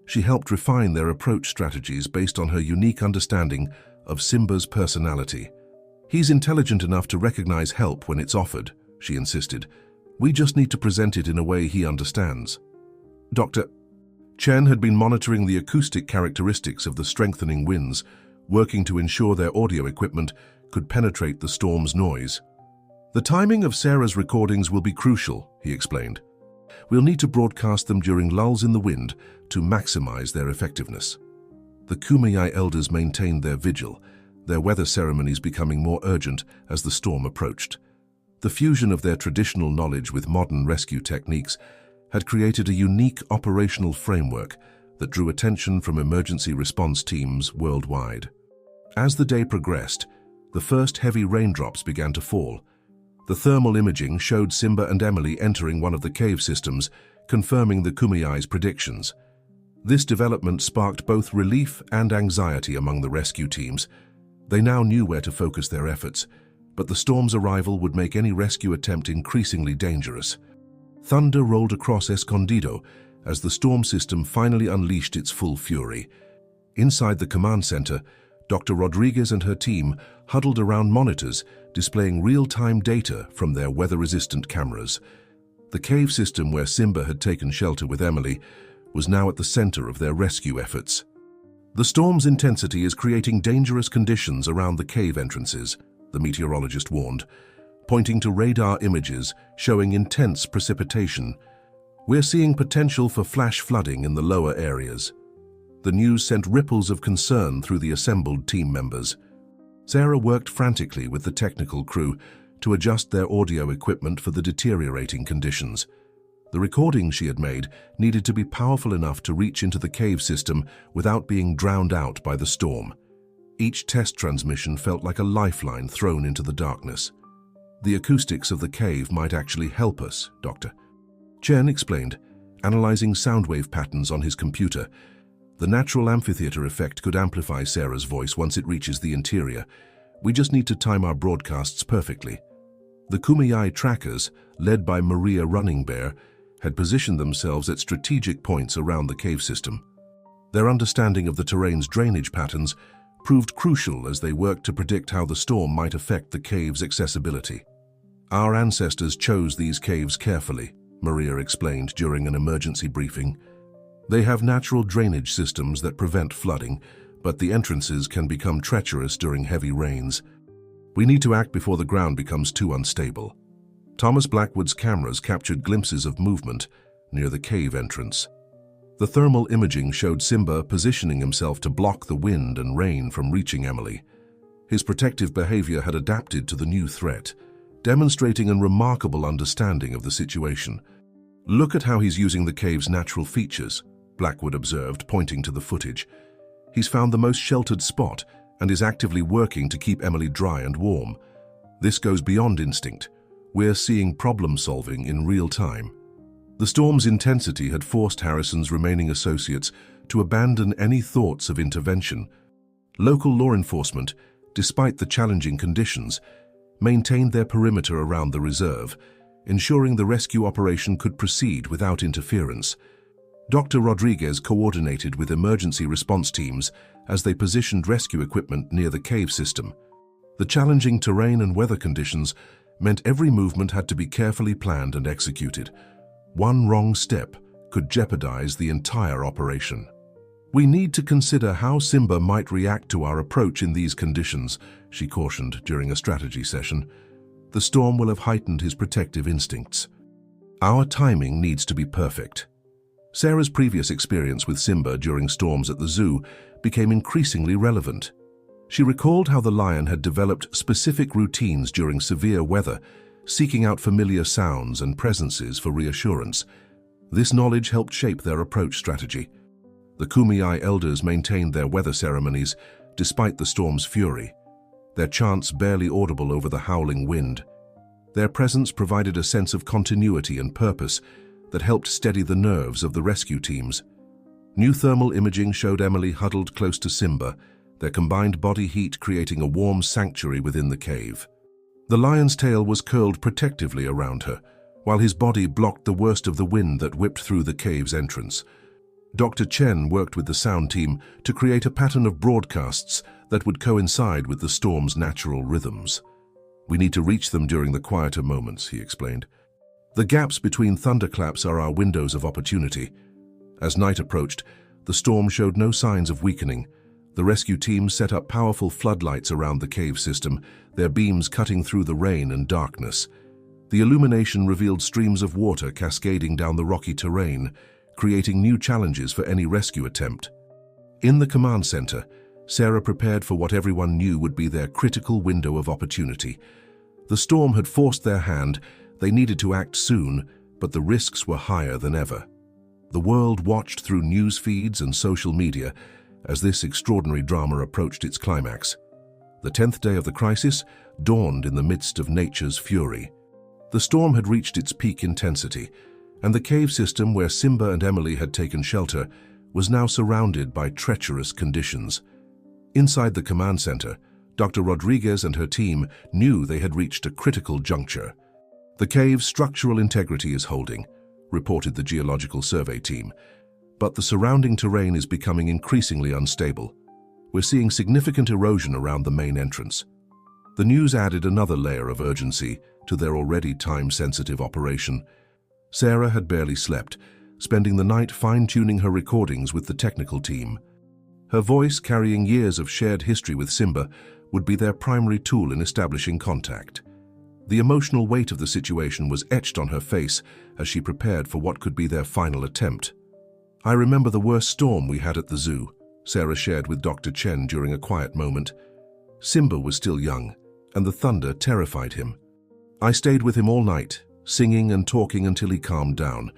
she helped refine their approach strategies based on her unique understanding of Simba's personality. "He's intelligent enough to recognize help when it's offered," she insisted. "We just need to present it in a way he understands." Dr. Chen had been monitoring the acoustic characteristics of the strengthening winds, working to ensure their audio equipment could penetrate the storm's noise. "The timing of Sarah's recordings will be crucial," he explained. "We'll need to broadcast them during lulls in the wind to maximize their effectiveness." The Kumeyaay elders maintained their vigil, their weather ceremonies becoming more urgent as the storm approached. The fusion of their traditional knowledge with modern rescue techniques had created a unique operational framework that drew attention from emergency response teams worldwide. As the day progressed, the first heavy raindrops began to fall. The thermal imaging showed Simba and Emily entering one of the cave systems, confirming the Kumeyaay's predictions. This development sparked both relief and anxiety among the rescue teams. They now knew where to focus their efforts, but the storm's arrival would make any rescue attempt increasingly dangerous. Thunder rolled across Escondido as the storm system finally unleashed its full fury. Inside the command center, Dr. Rodriguez and her team huddled around monitors displaying real-time data from their weather-resistant cameras. The cave system where Simba had taken shelter with Emily was now at the center of their rescue efforts. "The storm's intensity is creating dangerous conditions around the cave entrances," the meteorologist warned, pointing to radar images showing intense precipitation. We're seeing potential for flash flooding in the lower areas. The news sent ripples of concern through the assembled team members. Sarah worked frantically with the technical crew to adjust their audio equipment for the deteriorating conditions. The recordings she had made needed to be powerful enough to reach into the cave system without being drowned out by the storm. Each test transmission felt like a lifeline thrown into the darkness. The acoustics of the cave might actually help us, Dr. Chen explained, analyzing sound wave patterns on his computer. The natural amphitheater effect could amplify Sarah's voice once it reaches the interior. We just need to time our broadcasts perfectly. The Kumeyaay trackers, led by Maria Running Bear, had positioned themselves at strategic points around the cave system. Their understanding of the terrain's drainage patterns proved crucial as they worked to predict how the storm might affect the cave's accessibility. Our ancestors chose these caves carefully, Maria explained during an emergency briefing. They have natural drainage systems that prevent flooding, but the entrances can become treacherous during heavy rains. We need to act before the ground becomes too unstable. Thomas Blackwood's cameras captured glimpses of movement near the cave entrance. The thermal imaging showed Simba positioning himself to block the wind and rain from reaching Emily. His protective behavior had adapted to the new threat, demonstrating a remarkable understanding of the situation. "Look at how he's using the cave's natural features," Blackwood observed, pointing to the footage. "He's found the most sheltered spot and is actively working to keep Emily dry and warm. This goes beyond instinct. We're seeing problem-solving in real time." The storm's intensity had forced Harrison's remaining associates to abandon any thoughts of intervention. Local law enforcement, despite the challenging conditions, maintained their perimeter around the reserve, ensuring the rescue operation could proceed without interference. Dr. Rodriguez coordinated with emergency response teams as they positioned rescue equipment near the cave system. The challenging terrain and weather conditions meant every movement had to be carefully planned and executed. One wrong step could jeopardize the entire operation. "We need to consider how Simba might react to our approach in these conditions," she cautioned during a strategy session. "The storm will have heightened his protective instincts. Our timing needs to be perfect." Sarah's previous experience with Simba during storms at the zoo became increasingly relevant. She recalled how the lion had developed specific routines during severe weather, seeking out familiar sounds and presences for reassurance. This knowledge helped shape their approach strategy. The Kumeyaay elders maintained their weather ceremonies despite the storm's fury, their chants barely audible over the howling wind. Their presence provided a sense of continuity and purpose that helped steady the nerves of the rescue teams. New thermal imaging showed Emily huddled close to Simba, their combined body heat creating a warm sanctuary within the cave. The lion's tail was curled protectively around her, while his body blocked the worst of the wind that whipped through the cave's entrance. Dr. Chen worked with the sound team to create a pattern of broadcasts that would coincide with the storm's natural rhythms. "We need to reach them during the quieter moments," he explained. "The gaps between thunderclaps are our windows of opportunity." As night approached, the storm showed no signs of weakening. The rescue team set up powerful floodlights around the cave system, their beams cutting through the rain and darkness. The illumination revealed streams of water cascading down the rocky terrain, creating new challenges for any rescue attempt. In the command center, Sarah prepared for what everyone knew would be their critical window of opportunity. The storm had forced their hand. They needed to act soon, but the risks were higher than ever. The world watched through news feeds and social media as this extraordinary drama approached its climax. The 10th day of the crisis dawned in the midst of nature's fury. The storm had reached its peak intensity, and the cave system where Simba and Emily had taken shelter was now surrounded by treacherous conditions. Inside the command center, Dr. Rodriguez and her team knew they had reached a critical juncture. "The cave's structural integrity is holding," reported the geological survey team, "but the surrounding terrain is becoming increasingly unstable. We're seeing significant erosion around the main entrance." The news added another layer of urgency to their already time-sensitive operation. Sarah had barely slept, spending the night fine-tuning her recordings with the technical team. Her voice, carrying years of shared history with Simba, would be their primary tool in establishing contact. The emotional weight of the situation was etched on her face as she prepared for what could be their final attempt. "I remember the worst storm we had at the zoo," Sarah shared with Dr. Chen during a quiet moment. "Simba was still young, and the thunder terrified him. I stayed with him all night, singing and talking until he calmed down.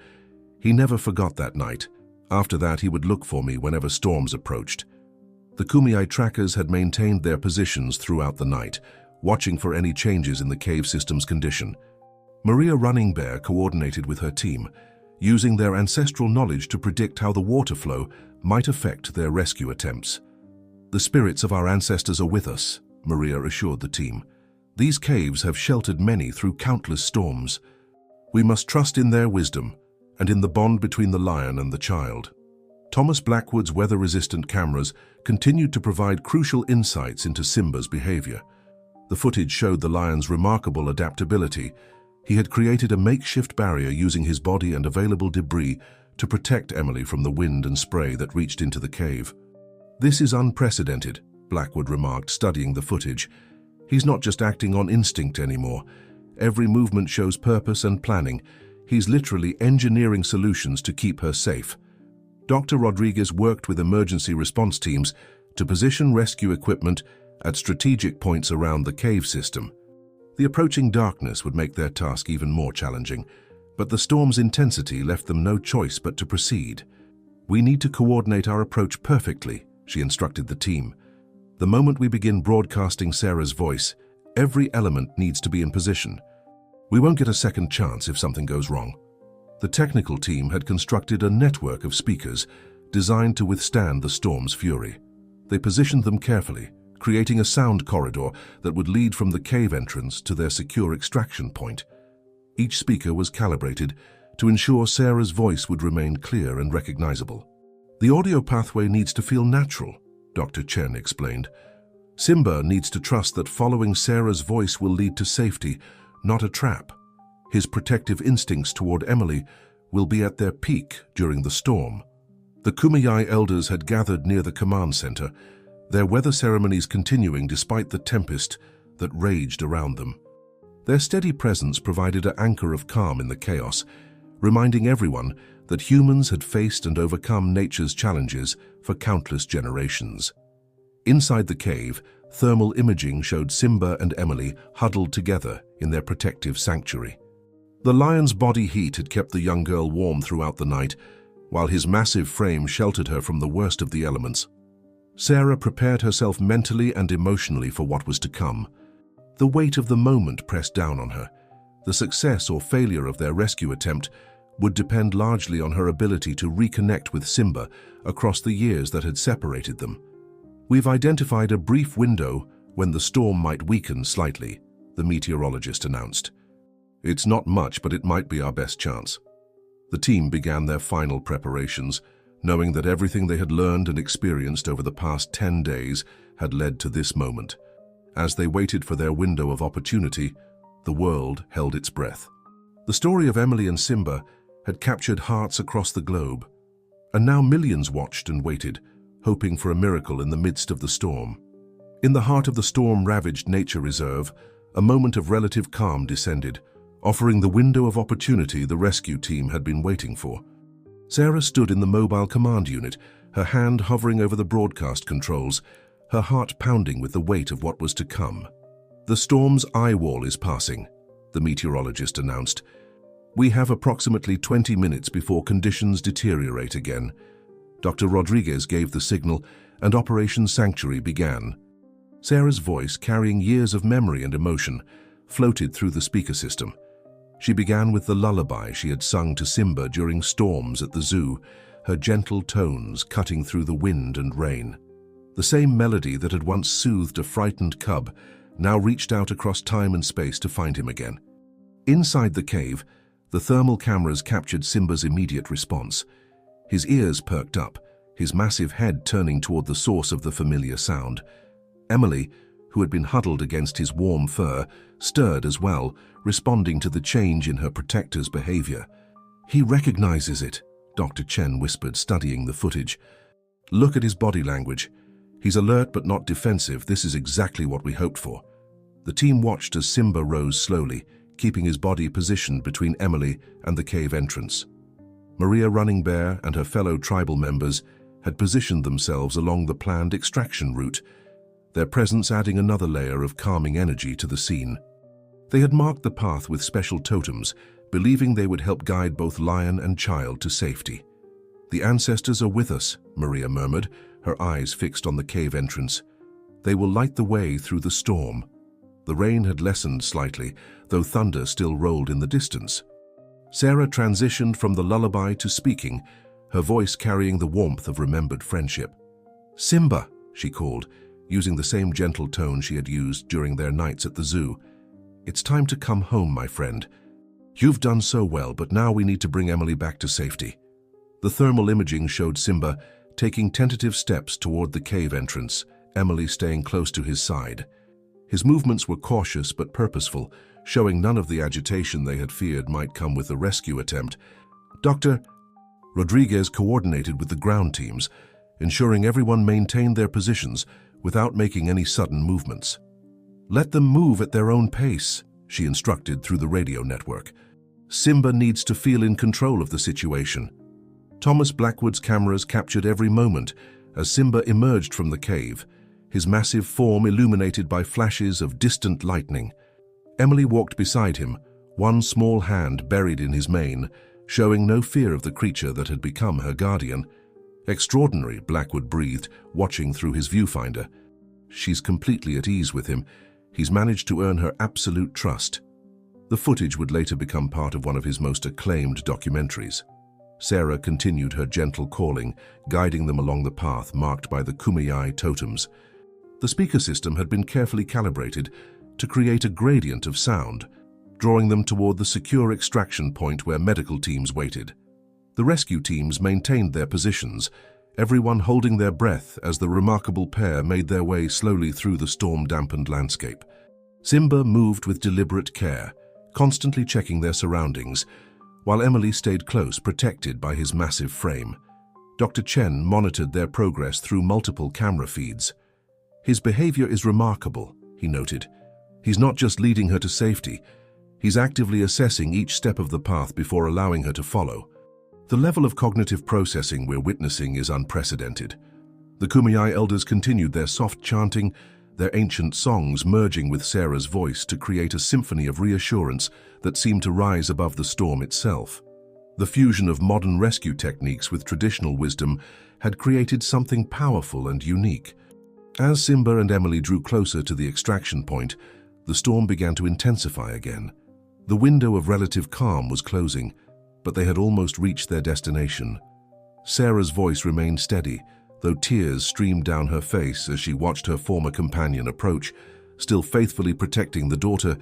He never forgot that night. After that, he would look for me whenever storms approached." The Kumeyaay trackers had maintained their positions throughout the night, watching for any changes in the cave system's condition. Maria Running Bear coordinated with her team, using their ancestral knowledge to predict how the water flow might affect their rescue attempts. "The spirits of our ancestors are with us," Maria assured the team. "These caves have sheltered many through countless storms. We must trust in their wisdom and in the bond between the lion and the child." Thomas Blackwood's weather-resistant cameras continued to provide crucial insights into Simba's behavior. The footage showed the lion's remarkable adaptability. He had created a makeshift barrier using his body and available debris to protect Emily from the wind and spray that reached into the cave. "This is unprecedented," Blackwood remarked, studying the footage. "He's not just acting on instinct anymore. Every movement shows purpose and planning. He's literally engineering solutions to keep her safe." Dr. Rodriguez worked with emergency response teams to position rescue equipment at strategic points around the cave system. The approaching darkness would make their task even more challenging, but the storm's intensity left them no choice but to proceed. "We need to coordinate our approach perfectly," she instructed the team. "The moment we begin broadcasting Sarah's voice, every element needs to be in position. We won't get a second chance if something goes wrong." The technical team had constructed a network of speakers designed to withstand the storm's fury. They positioned them carefully, creating a sound corridor that would lead from the cave entrance to their secure extraction point. Each speaker was calibrated to ensure Sarah's voice would remain clear and recognizable. "The audio pathway needs to feel natural," Dr. Chen explained. "Simba needs to trust that following Sarah's voice will lead to safety, not a trap. His protective instincts toward Emily will be at their peak during the storm." The Kumeyaay elders had gathered near the command center, their weather ceremonies continuing despite the tempest that raged around them. Their steady presence provided an anchor of calm in the chaos, reminding everyone that humans had faced and overcome nature's challenges for countless generations. Inside the cave, thermal imaging showed Simba and Emily huddled together in their protective sanctuary. The lion's body heat had kept the young girl warm throughout the night, while his massive frame sheltered her from the worst of the elements. Sarah prepared herself mentally and emotionally for what was to come. The weight of the moment pressed down on her. The success or failure of their rescue attempt would depend largely on her ability to reconnect with Simba across the years that had separated them. "We've identified a brief window when the storm might weaken slightly," the meteorologist announced. "It's not much, but it might be our best chance." The team began their final preparations, knowing that everything they had learned and experienced over the past 10 days had led to this moment. As they waited for their window of opportunity, the world held its breath. The story of Emily and Simba had captured hearts across the globe, and now millions watched and waited, hoping for a miracle in the midst of the storm. In the heart of the storm-ravaged nature reserve, a moment of relative calm descended, offering the window of opportunity the rescue team had been waiting for. Sarah stood in the mobile command unit, her hand hovering over the broadcast controls, her heart pounding with the weight of what was to come. "The storm's eye wall is passing," the meteorologist announced. "We have approximately 20 minutes before conditions deteriorate again." Dr. Rodriguez gave the signal, and Operation Sanctuary began. Sarah's voice, carrying years of memory and emotion, floated through the speaker system. She began with the lullaby she had sung to Simba during storms at the zoo, her gentle tones cutting through the wind and rain. The same melody that had once soothed a frightened cub now reached out across time and space to find him again. Inside the cave, the thermal cameras captured Simba's immediate response. His ears perked up, his massive head turning toward the source of the familiar sound. Emily, who had been huddled against his warm fur, stirred as well, responding to the change in her protector's behavior. "He recognizes it," Dr. Chen whispered, studying the footage. "Look at his body language. He's alert but not defensive. This is exactly what we hoped for." The team watched as Simba rose slowly, keeping his body positioned between Emily and the cave entrance. Maria Running Bear and her fellow tribal members had positioned themselves along the planned extraction route, their presence adding another layer of calming energy to the scene. They had marked the path with special totems, believing they would help guide both lion and child to safety. "The ancestors are with us," Maria murmured, her eyes fixed on the cave entrance. "They will light the way through the storm." The rain had lessened slightly, though thunder still rolled in the distance. Sarah transitioned from the lullaby to speaking, her voice carrying the warmth of remembered friendship. "Simba," she called, using the same gentle tone she had used during their nights at the zoo. "It's time to come home, my friend. You've done so well, but now we need to bring Emily back to safety." The thermal imaging showed Simba taking tentative steps toward the cave entrance, Emily staying close to his side. His movements were cautious but purposeful, showing none of the agitation they had feared might come with the rescue attempt. Dr. Rodriguez coordinated with the ground teams, ensuring everyone maintained their positions without making any sudden movements. "Let them move at their own pace," she instructed through the radio network. "Simba needs to feel in control of the situation." Thomas Blackwood's cameras captured every moment as Simba emerged from the cave, his massive form illuminated by flashes of distant lightning. Emily walked beside him, one small hand buried in his mane, showing no fear of the creature that had become her guardian. "Extraordinary," Blackwood breathed, watching through his viewfinder. "She's completely at ease with him. He's managed to earn her absolute trust." The footage would later become part of one of his most acclaimed documentaries. Sarah continued her gentle calling, guiding them along the path marked by the Kumeyaay totems. The speaker system had been carefully calibrated to create a gradient of sound, drawing them toward the secure extraction point where medical teams waited. The rescue teams maintained their positions, everyone holding their breath as the remarkable pair made their way slowly through the storm-dampened landscape. Simba moved with deliberate care, constantly checking their surroundings, while Emily stayed close, protected by his massive frame. Dr. Chen monitored their progress through multiple camera feeds. "His behavior is remarkable," he noted. "He's not just leading her to safety, he's actively assessing each step of the path before allowing her to follow. The level of cognitive processing we're witnessing is unprecedented." The Kumeyaay elders continued their soft chanting, their ancient songs merging with Sarah's voice to create a symphony of reassurance that seemed to rise above the storm itself. The fusion of modern rescue techniques with traditional wisdom had created something powerful and unique. As Simba and Emily drew closer to the extraction point, the storm began to intensify again. The window of relative calm was closing, but they had almost reached their destination. Sarah's voice remained steady, though tears streamed down her face as she watched her former companion approach, still faithfully protecting the daughter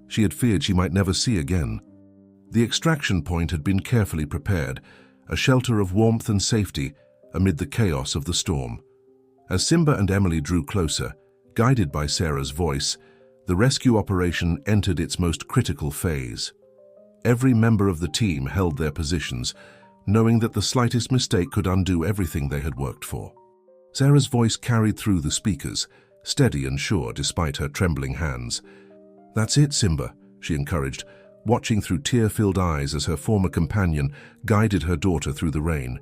she had feared she might never see again. The extraction point had been carefully prepared, a shelter of warmth and safety amid the chaos of the storm. As Simba and Emily drew closer, guided by Sarah's voice, the rescue operation entered its most critical phase. Every member of the team held their positions, knowing that the slightest mistake could undo everything they had worked for. Sarah's voice carried through the speakers, steady and sure despite her trembling hands. "That's it, Simba," she encouraged, watching through tear-filled eyes as her former companion guided her daughter through the rain.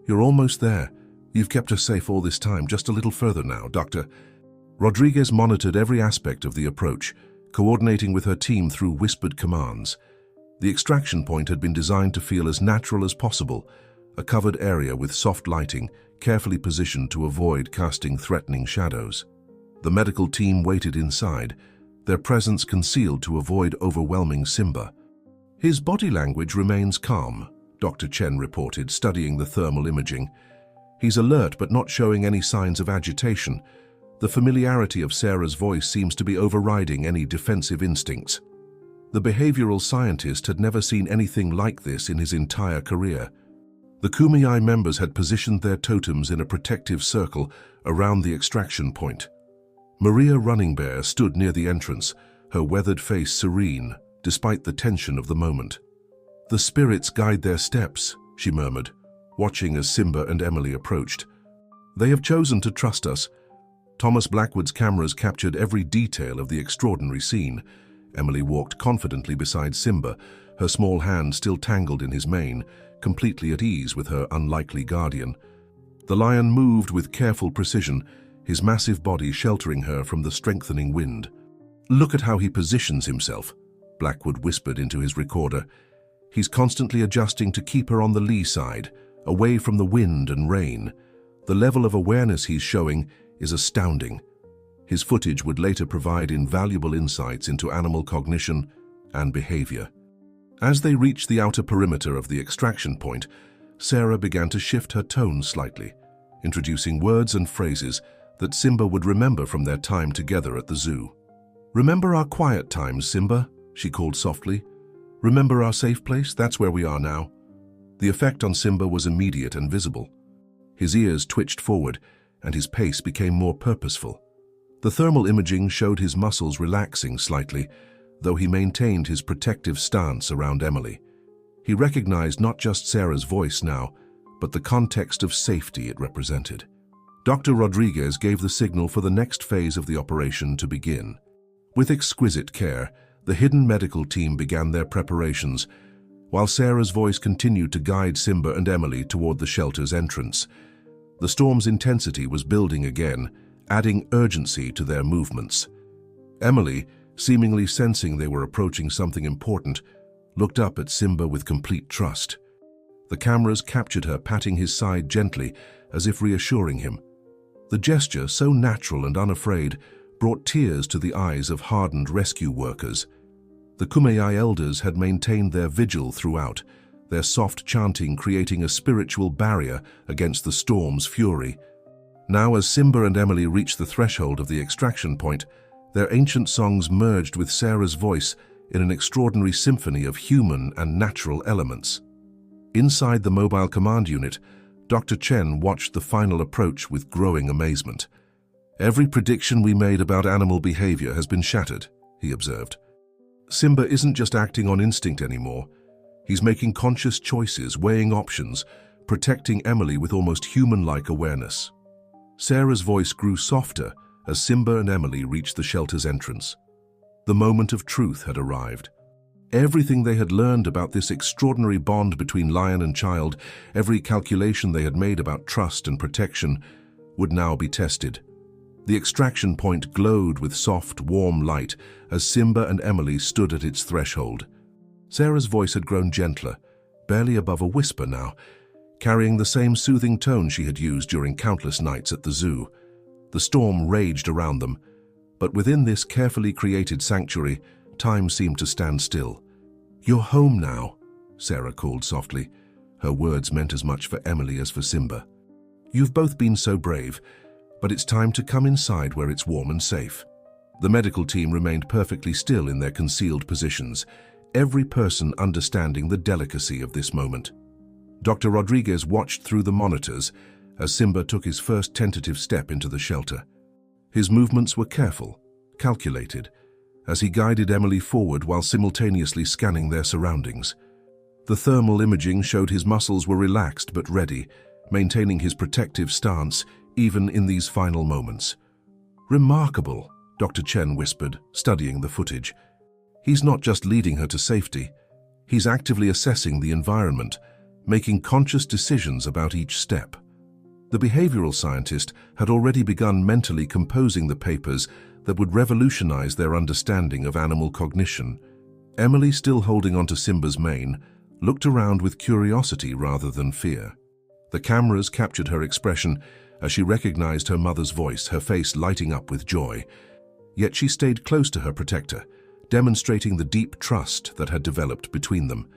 "You're almost there. You've kept us safe all this time. Just a little further now, Doctor." Rodriguez monitored every aspect of the approach, coordinating with her team through whispered commands. The extraction point had been designed to feel as natural as possible, a covered area with soft lighting, carefully positioned to avoid casting threatening shadows. The medical team waited inside, their presence concealed to avoid overwhelming Simba. "His body language remains calm," Dr. Chen reported, studying the thermal imaging. "He's alert but not showing any signs of agitation. The familiarity of Sarah's voice seems to be overriding any defensive instincts." The behavioral scientist had never seen anything like this in his entire career. The Kumeyaay members had positioned their totems in a protective circle around the extraction point. Maria Running Bear stood near the entrance, her weathered face serene, despite the tension of the moment. "The spirits guide their steps," she murmured, watching as Simba and Emily approached. "They have chosen to trust us, Thomas Blackwood's cameras captured every detail of the extraordinary scene. Emily walked confidently beside Simba, her small hand still tangled in his mane, completely at ease with her unlikely guardian. The lion moved with careful precision, his massive body sheltering her from the strengthening wind. "Look at how he positions himself," Blackwood whispered into his recorder. "He's constantly adjusting to keep her on the lee side, away from the wind and rain. The level of awareness he's showing is astounding." His footage would later provide invaluable insights into animal cognition and behavior. As they reached the outer perimeter of the extraction point, Sarah began to shift her tone slightly, introducing words and phrases that Simba would remember from their time together at the zoo. "Remember our quiet times, Simba?" she called softly. "Remember our safe place? That's where we are now." The effect on Simba was immediate and visible. His ears twitched forward, and his pace became more purposeful. The thermal imaging showed his muscles relaxing slightly, though he maintained his protective stance around Emily. He recognized not just Sarah's voice now, but the context of safety it represented. Dr. Rodriguez gave the signal for the next phase of the operation to begin. With exquisite care, the hidden medical team began their preparations, while Sarah's voice continued to guide Simba and Emily toward the shelter's entrance. The storm's intensity was building again, adding urgency to their movements. Emily, seemingly sensing they were approaching something important, looked up at Simba with complete trust. The cameras captured her patting his side gently, as if reassuring him. The gesture, so natural and unafraid, brought tears to the eyes of hardened rescue workers. The Kumeyaay elders had maintained their vigil throughout, their soft chanting creating a spiritual barrier against the storm's fury. Now, as Simba and Emily reached the threshold of the extraction point, their ancient songs merged with Sarah's voice in an extraordinary symphony of human and natural elements. Inside the mobile command unit, Dr. Chen watched the final approach with growing amazement. "Every prediction we made about animal behavior has been shattered," he observed. "Simba isn't just acting on instinct anymore. He's making conscious choices, weighing options, protecting Emily with almost human-like awareness." Sarah's voice grew softer as Simba and Emily reached the shelter's entrance. The moment of truth had arrived. Everything they had learned about this extraordinary bond between lion and child, every calculation they had made about trust and protection, would now be tested. The extraction point glowed with soft, warm light as Simba and Emily stood at its threshold. Sarah's voice had grown gentler, barely above a whisper now, carrying the same soothing tone she had used during countless nights at the zoo. The storm raged around them, but within this carefully created sanctuary, time seemed to stand still. "You're home now," Sarah called softly. Her words meant as much for Emily as for Simba. "You've both been so brave, but it's time to come inside where it's warm and safe." The medical team remained perfectly still in their concealed positions, every person understanding the delicacy of this moment. Dr. Rodriguez watched through the monitors as Simba took his first tentative step into the shelter. His movements were careful, calculated, as he guided Emily forward while simultaneously scanning their surroundings. The thermal imaging showed his muscles were relaxed but ready, maintaining his protective stance even in these final moments. "Remarkable," Dr. Chen whispered, studying the footage. "He's not just leading her to safety. He's actively assessing the environment, making conscious decisions about each step." The behavioral scientist had already begun mentally composing the papers that would revolutionize their understanding of animal cognition. Emily, still holding onto Simba's mane, looked around with curiosity rather than fear. The cameras captured her expression as she recognized her mother's voice, her face lighting up with joy. Yet she stayed close to her protector, demonstrating the deep trust that had developed between them.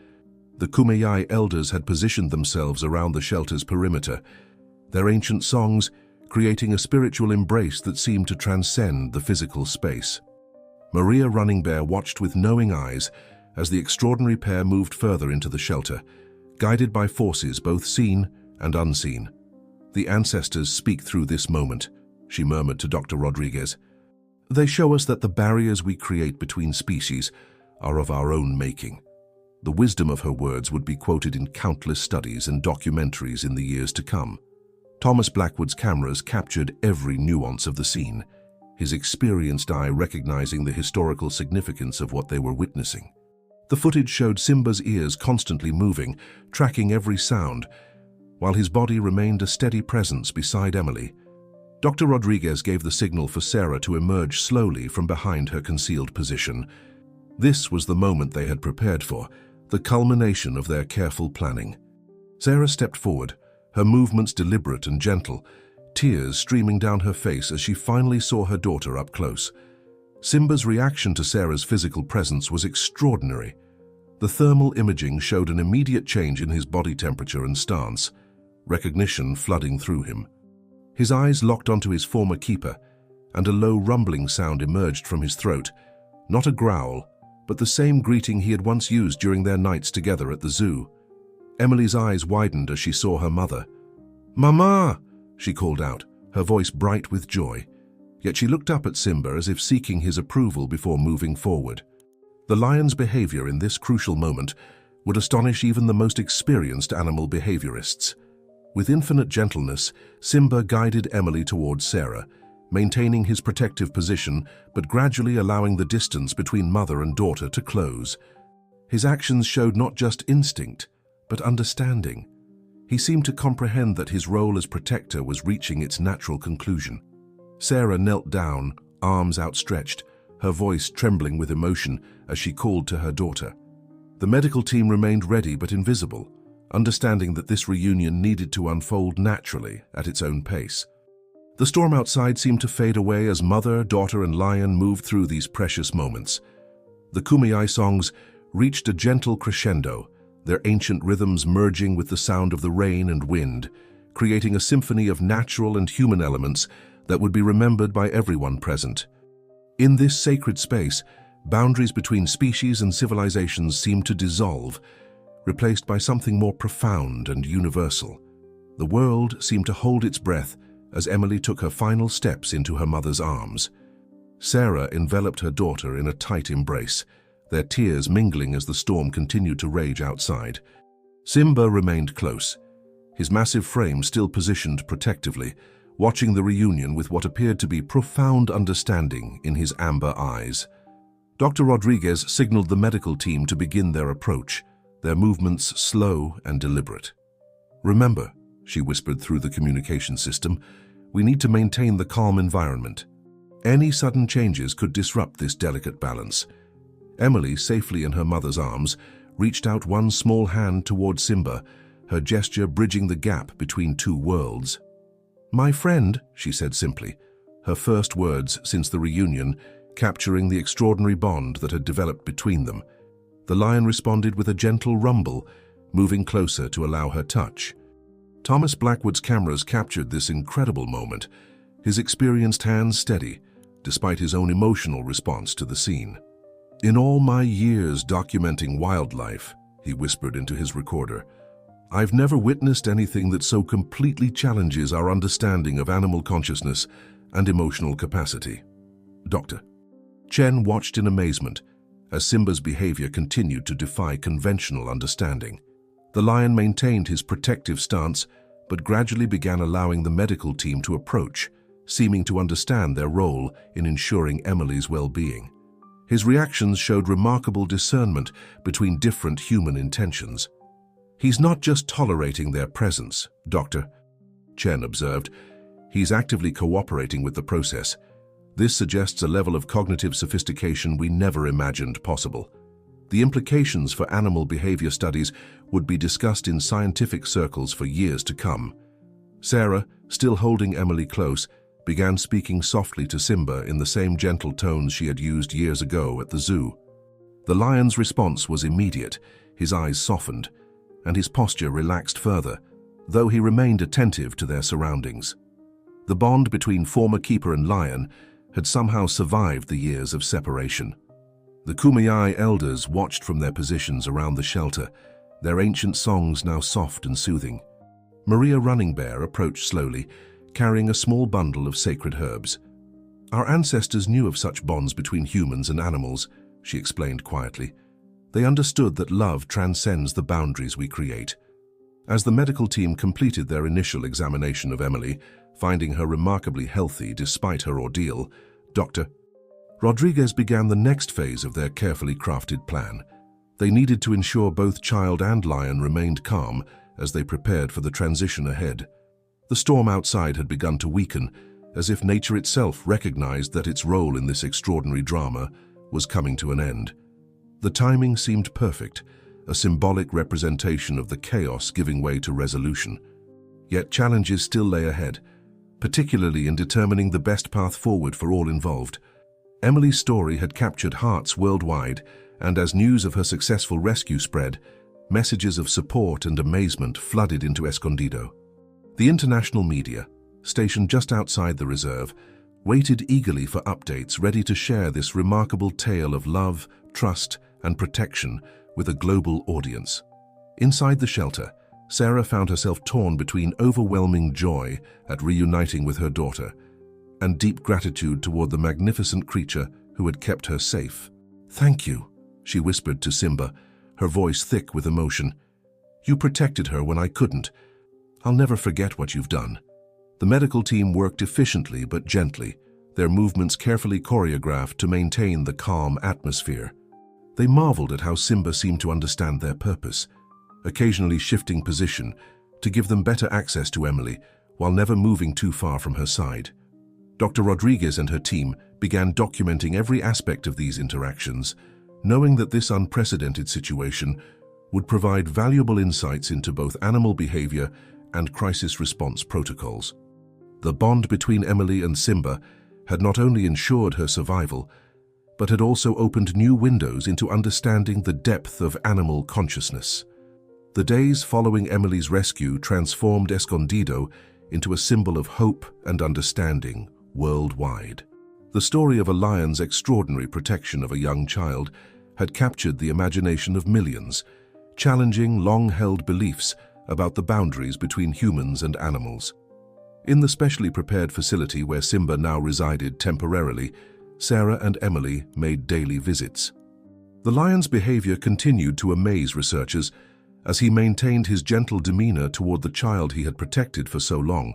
The Kumeyaay elders had positioned themselves around the shelter's perimeter, their ancient songs creating a spiritual embrace that seemed to transcend the physical space. Maria Running Bear watched with knowing eyes as the extraordinary pair moved further into the shelter, guided by forces both seen and unseen. "The ancestors speak through this moment," she murmured to Dr. Rodriguez. "They show us that the barriers we create between species are of our own making." The wisdom of her words would be quoted in countless studies and documentaries in the years to come. Thomas Blackwood's cameras captured every nuance of the scene, his experienced eye recognizing the historical significance of what they were witnessing. The footage showed Simba's ears constantly moving, tracking every sound, while his body remained a steady presence beside Emily. Dr. Rodriguez gave the signal for Sarah to emerge slowly from behind her concealed position. This was the moment they had prepared for, the culmination of their careful planning. Sarah stepped forward, her movements deliberate and gentle, tears streaming down her face as she finally saw her daughter up close. Simba's reaction to Sarah's physical presence was extraordinary. The thermal imaging showed an immediate change in his body temperature and stance, recognition flooding through him. His eyes locked onto his former keeper, and a low rumbling sound emerged from his throat, not a growl, but the same greeting he had once used during their nights together at the zoo. Emily's eyes widened as she saw her mother. "Mama!" she called out, her voice bright with joy. Yet she looked up at Simba as if seeking his approval before moving forward. The lion's behavior in this crucial moment would astonish even the most experienced animal behaviorists. With infinite gentleness, Simba guided Emily towards Sarah, maintaining his protective position but gradually allowing the distance between mother and daughter to close. His actions showed not just instinct, but understanding. He seemed to comprehend that his role as protector was reaching its natural conclusion. Sarah knelt down, arms outstretched, her voice trembling with emotion as she called to her daughter. The medical team remained ready but invisible, understanding that this reunion needed to unfold naturally at its own pace. The storm outside seemed to fade away as mother, daughter, and lion moved through these precious moments. The Kumeyaay songs reached a gentle crescendo, their ancient rhythms merging with the sound of the rain and wind, creating a symphony of natural and human elements that would be remembered by everyone present. In this sacred space, boundaries between species and civilizations seemed to dissolve, replaced by something more profound and universal. The world seemed to hold its breath as Emily took her final steps into her mother's arms. Sarah enveloped her daughter in a tight embrace, their tears mingling as the storm continued to rage outside. Simba remained close, his massive frame still positioned protectively, watching the reunion with what appeared to be profound understanding in his amber eyes. Dr. Rodriguez signaled the medical team to begin their approach, their movements slow and deliberate. "Remember," she whispered through the communication system, "we need to maintain the calm environment. Any sudden changes could disrupt this delicate balance." Emily, safely in her mother's arms, reached out one small hand toward Simba, her gesture bridging the gap between two worlds. "My friend," she said simply, her first words since the reunion, capturing the extraordinary bond that had developed between them. The lion responded with a gentle rumble, moving closer to allow her touch. Thomas Blackwood's cameras captured this incredible moment, his experienced hands steady, despite his own emotional response to the scene. "In all my years documenting wildlife," he whispered into his recorder, "I've never witnessed anything that so completely challenges our understanding of animal consciousness and emotional capacity." Doctor. Chen watched in amazement as Simba's behavior continued to defy conventional understanding. The lion maintained his protective stance, but gradually began allowing the medical team to approach, seeming to understand their role in ensuring Emily's well-being. His reactions showed remarkable discernment between different human intentions. "He's not just tolerating their presence, Doctor," Chen observed. "He's actively cooperating with the process. This suggests a level of cognitive sophistication we never imagined possible." The implications for animal behavior studies would be discussed in scientific circles for years to come. Sarah, still holding Emily close, began speaking softly to Simba in the same gentle tones she had used years ago at the zoo. The lion's response was immediate, his eyes softened, and his posture relaxed further, though he remained attentive to their surroundings. The bond between former keeper and lion had somehow survived the years of separation. The Kumeyaay elders watched from their positions around the shelter, their ancient songs now soft and soothing. Maria Running Bear approached slowly, carrying a small bundle of sacred herbs. "Our ancestors knew of such bonds between humans and animals," she explained quietly. "They understood that love transcends the boundaries we create." As the medical team completed their initial examination of Emily, finding her remarkably healthy despite her ordeal, Dr. Rodriguez began the next phase of their carefully crafted plan. They needed to ensure both child and lion remained calm as they prepared for the transition ahead. The storm outside had begun to weaken, as if nature itself recognized that its role in this extraordinary drama was coming to an end. The timing seemed perfect, a symbolic representation of the chaos giving way to resolution. Yet challenges still lay ahead, particularly in determining the best path forward for all involved. Emily's story had captured hearts worldwide, and as news of her successful rescue spread, messages of support and amazement flooded into Escondido. The international media, stationed just outside the reserve, waited eagerly for updates, ready to share this remarkable tale of love, trust, and protection with a global audience. Inside the shelter, Sarah found herself torn between overwhelming joy at reuniting with her daughter and deep gratitude toward the magnificent creature who had kept her safe. "Thank you," she whispered to Simba, her voice thick with emotion. "You protected her when I couldn't. I'll never forget what you've done." The medical team worked efficiently but gently, their movements carefully choreographed to maintain the calm atmosphere. They marveled at how Simba seemed to understand their purpose, occasionally shifting position to give them better access to Emily while never moving too far from her side. Dr. Rodriguez and her team began documenting every aspect of these interactions, knowing that this unprecedented situation would provide valuable insights into both animal behavior and crisis response protocols. The bond between Emily and Simba had not only ensured her survival, but had also opened new windows into understanding the depth of animal consciousness. The days following Emily's rescue transformed Escondido into a symbol of hope and understanding worldwide. The story of a lion's extraordinary protection of a young child had captured the imagination of millions, challenging long-held beliefs about the boundaries between humans and animals. In the specially prepared facility where Simba now resided temporarily, Sarah and Emily made daily visits. The lion's behavior continued to amaze researchers as he maintained his gentle demeanor toward the child he had protected for so long.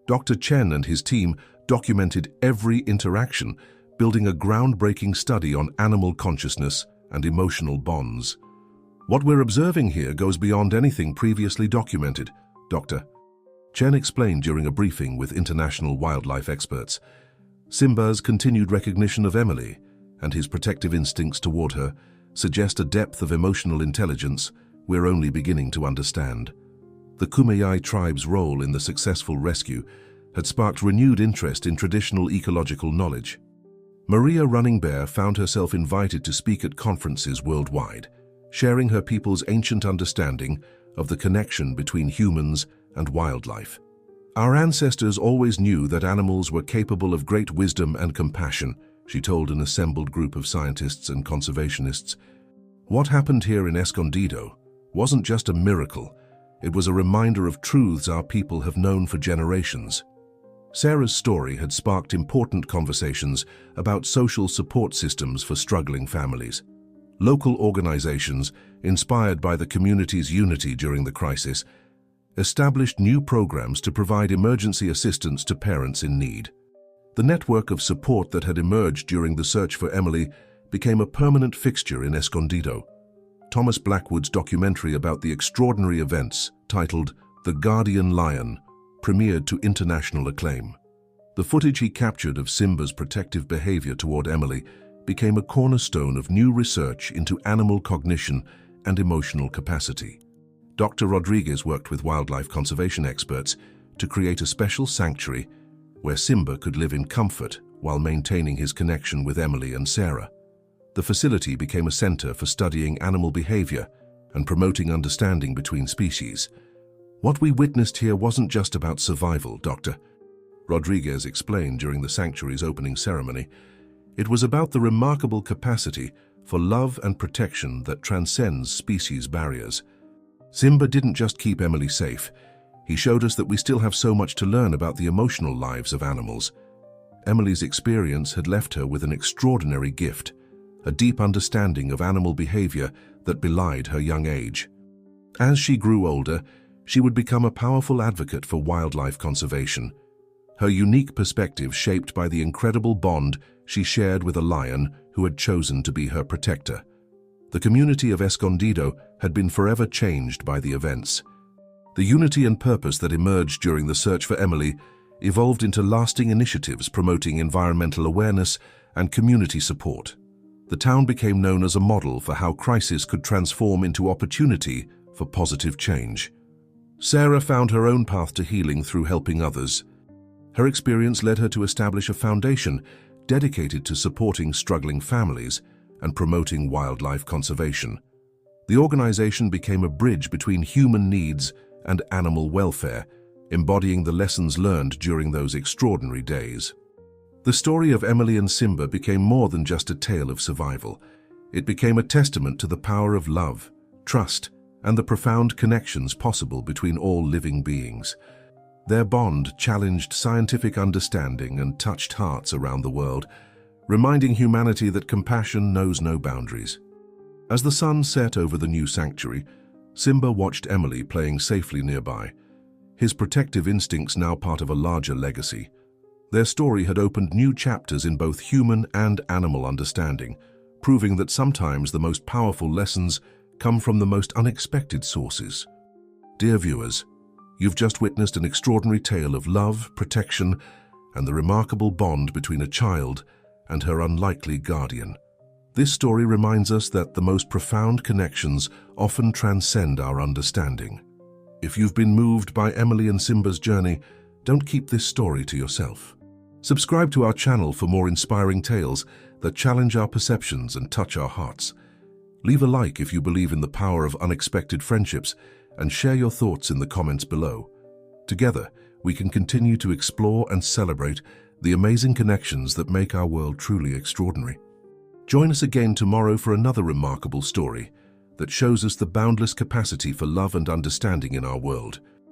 Dr. Chen and his team documented every interaction, building a groundbreaking study on animal consciousness and emotional bonds. "What we're observing here goes beyond anything previously documented," Dr. Chen explained during a briefing with international wildlife experts. Simba's continued recognition of Emily and his protective instincts toward her suggest a depth of emotional intelligence we're only beginning to understand. The Kumeyaay tribe's role in the successful rescue had sparked renewed interest in traditional ecological knowledge. Maria Running Bear found herself invited to speak at conferences worldwide, sharing her people's ancient understanding of the connection between humans and wildlife. "Our ancestors always knew that animals were capable of great wisdom and compassion," she told an assembled group of scientists and conservationists. "What happened here in Escondido wasn't just a miracle, it was a reminder of truths our people have known for generations." Sarah's story had sparked important conversations about social support systems for struggling families. Local organizations, inspired by the community's unity during the crisis, established new programs to provide emergency assistance to parents in need. The network of support that had emerged during the search for Emily became a permanent fixture in Escondido. Thomas Blackwood's documentary about the extraordinary events, titled The Guardian Lion, premiered to international acclaim. The footage he captured of Simba's protective behavior toward Emily became a cornerstone of new research into animal cognition and emotional capacity. Dr. Rodriguez worked with wildlife conservation experts to create a special sanctuary where Simba could live in comfort while maintaining his connection with Emily and Sarah. The facility became a center for studying animal behavior and promoting understanding between species. "What we witnessed here wasn't just about survival, Dr. Rodriguez explained during the sanctuary's opening ceremony. It was about the remarkable capacity for love and protection that transcends species barriers. Simba didn't just keep Emily safe. He showed us that we still have so much to learn about the emotional lives of animals. Emily's experience had left her with an extraordinary gift, a deep understanding of animal behavior that belied her young age. As she grew older, she would become a powerful advocate for wildlife conservation. Her unique perspective shaped by the incredible bond she shared with a lion who had chosen to be her protector. The community of Escondido had been forever changed by the events. The unity and purpose that emerged during the search for Emily evolved into lasting initiatives promoting environmental awareness and community support. The town became known as a model for how crisis could transform into opportunity for positive change. Sarah found her own path to healing through helping others. Her experience led her to establish a foundation dedicated to supporting struggling families and promoting wildlife conservation. The organization became a bridge between human needs and animal welfare, embodying the lessons learned during those extraordinary days. The story of Emily and Simba became more than just a tale of survival. It became a testament to the power of love, trust, and the profound connections possible between all living beings. Their bond challenged scientific understanding and touched hearts around the world, reminding humanity that compassion knows no boundaries. As the sun set over the new sanctuary, Simba watched Emily playing safely nearby, his protective instincts now part of a larger legacy. Their story had opened new chapters in both human and animal understanding, proving that sometimes the most powerful lessons come from the most unexpected sources. Dear viewers, you've just witnessed an extraordinary tale of love, protection, and the remarkable bond between a child and her unlikely guardian. This story reminds us that the most profound connections often transcend our understanding. If you've been moved by Emily and Simba's journey, don't keep this story to yourself. Subscribe to our channel for more inspiring tales that challenge our perceptions and touch our hearts. Leave a like if you believe in the power of unexpected friendships, and share your thoughts in the comments below. Together, we can continue to explore and celebrate the amazing connections that make our world truly extraordinary. Join us again tomorrow for another remarkable story that shows us the boundless capacity for love and understanding in our world.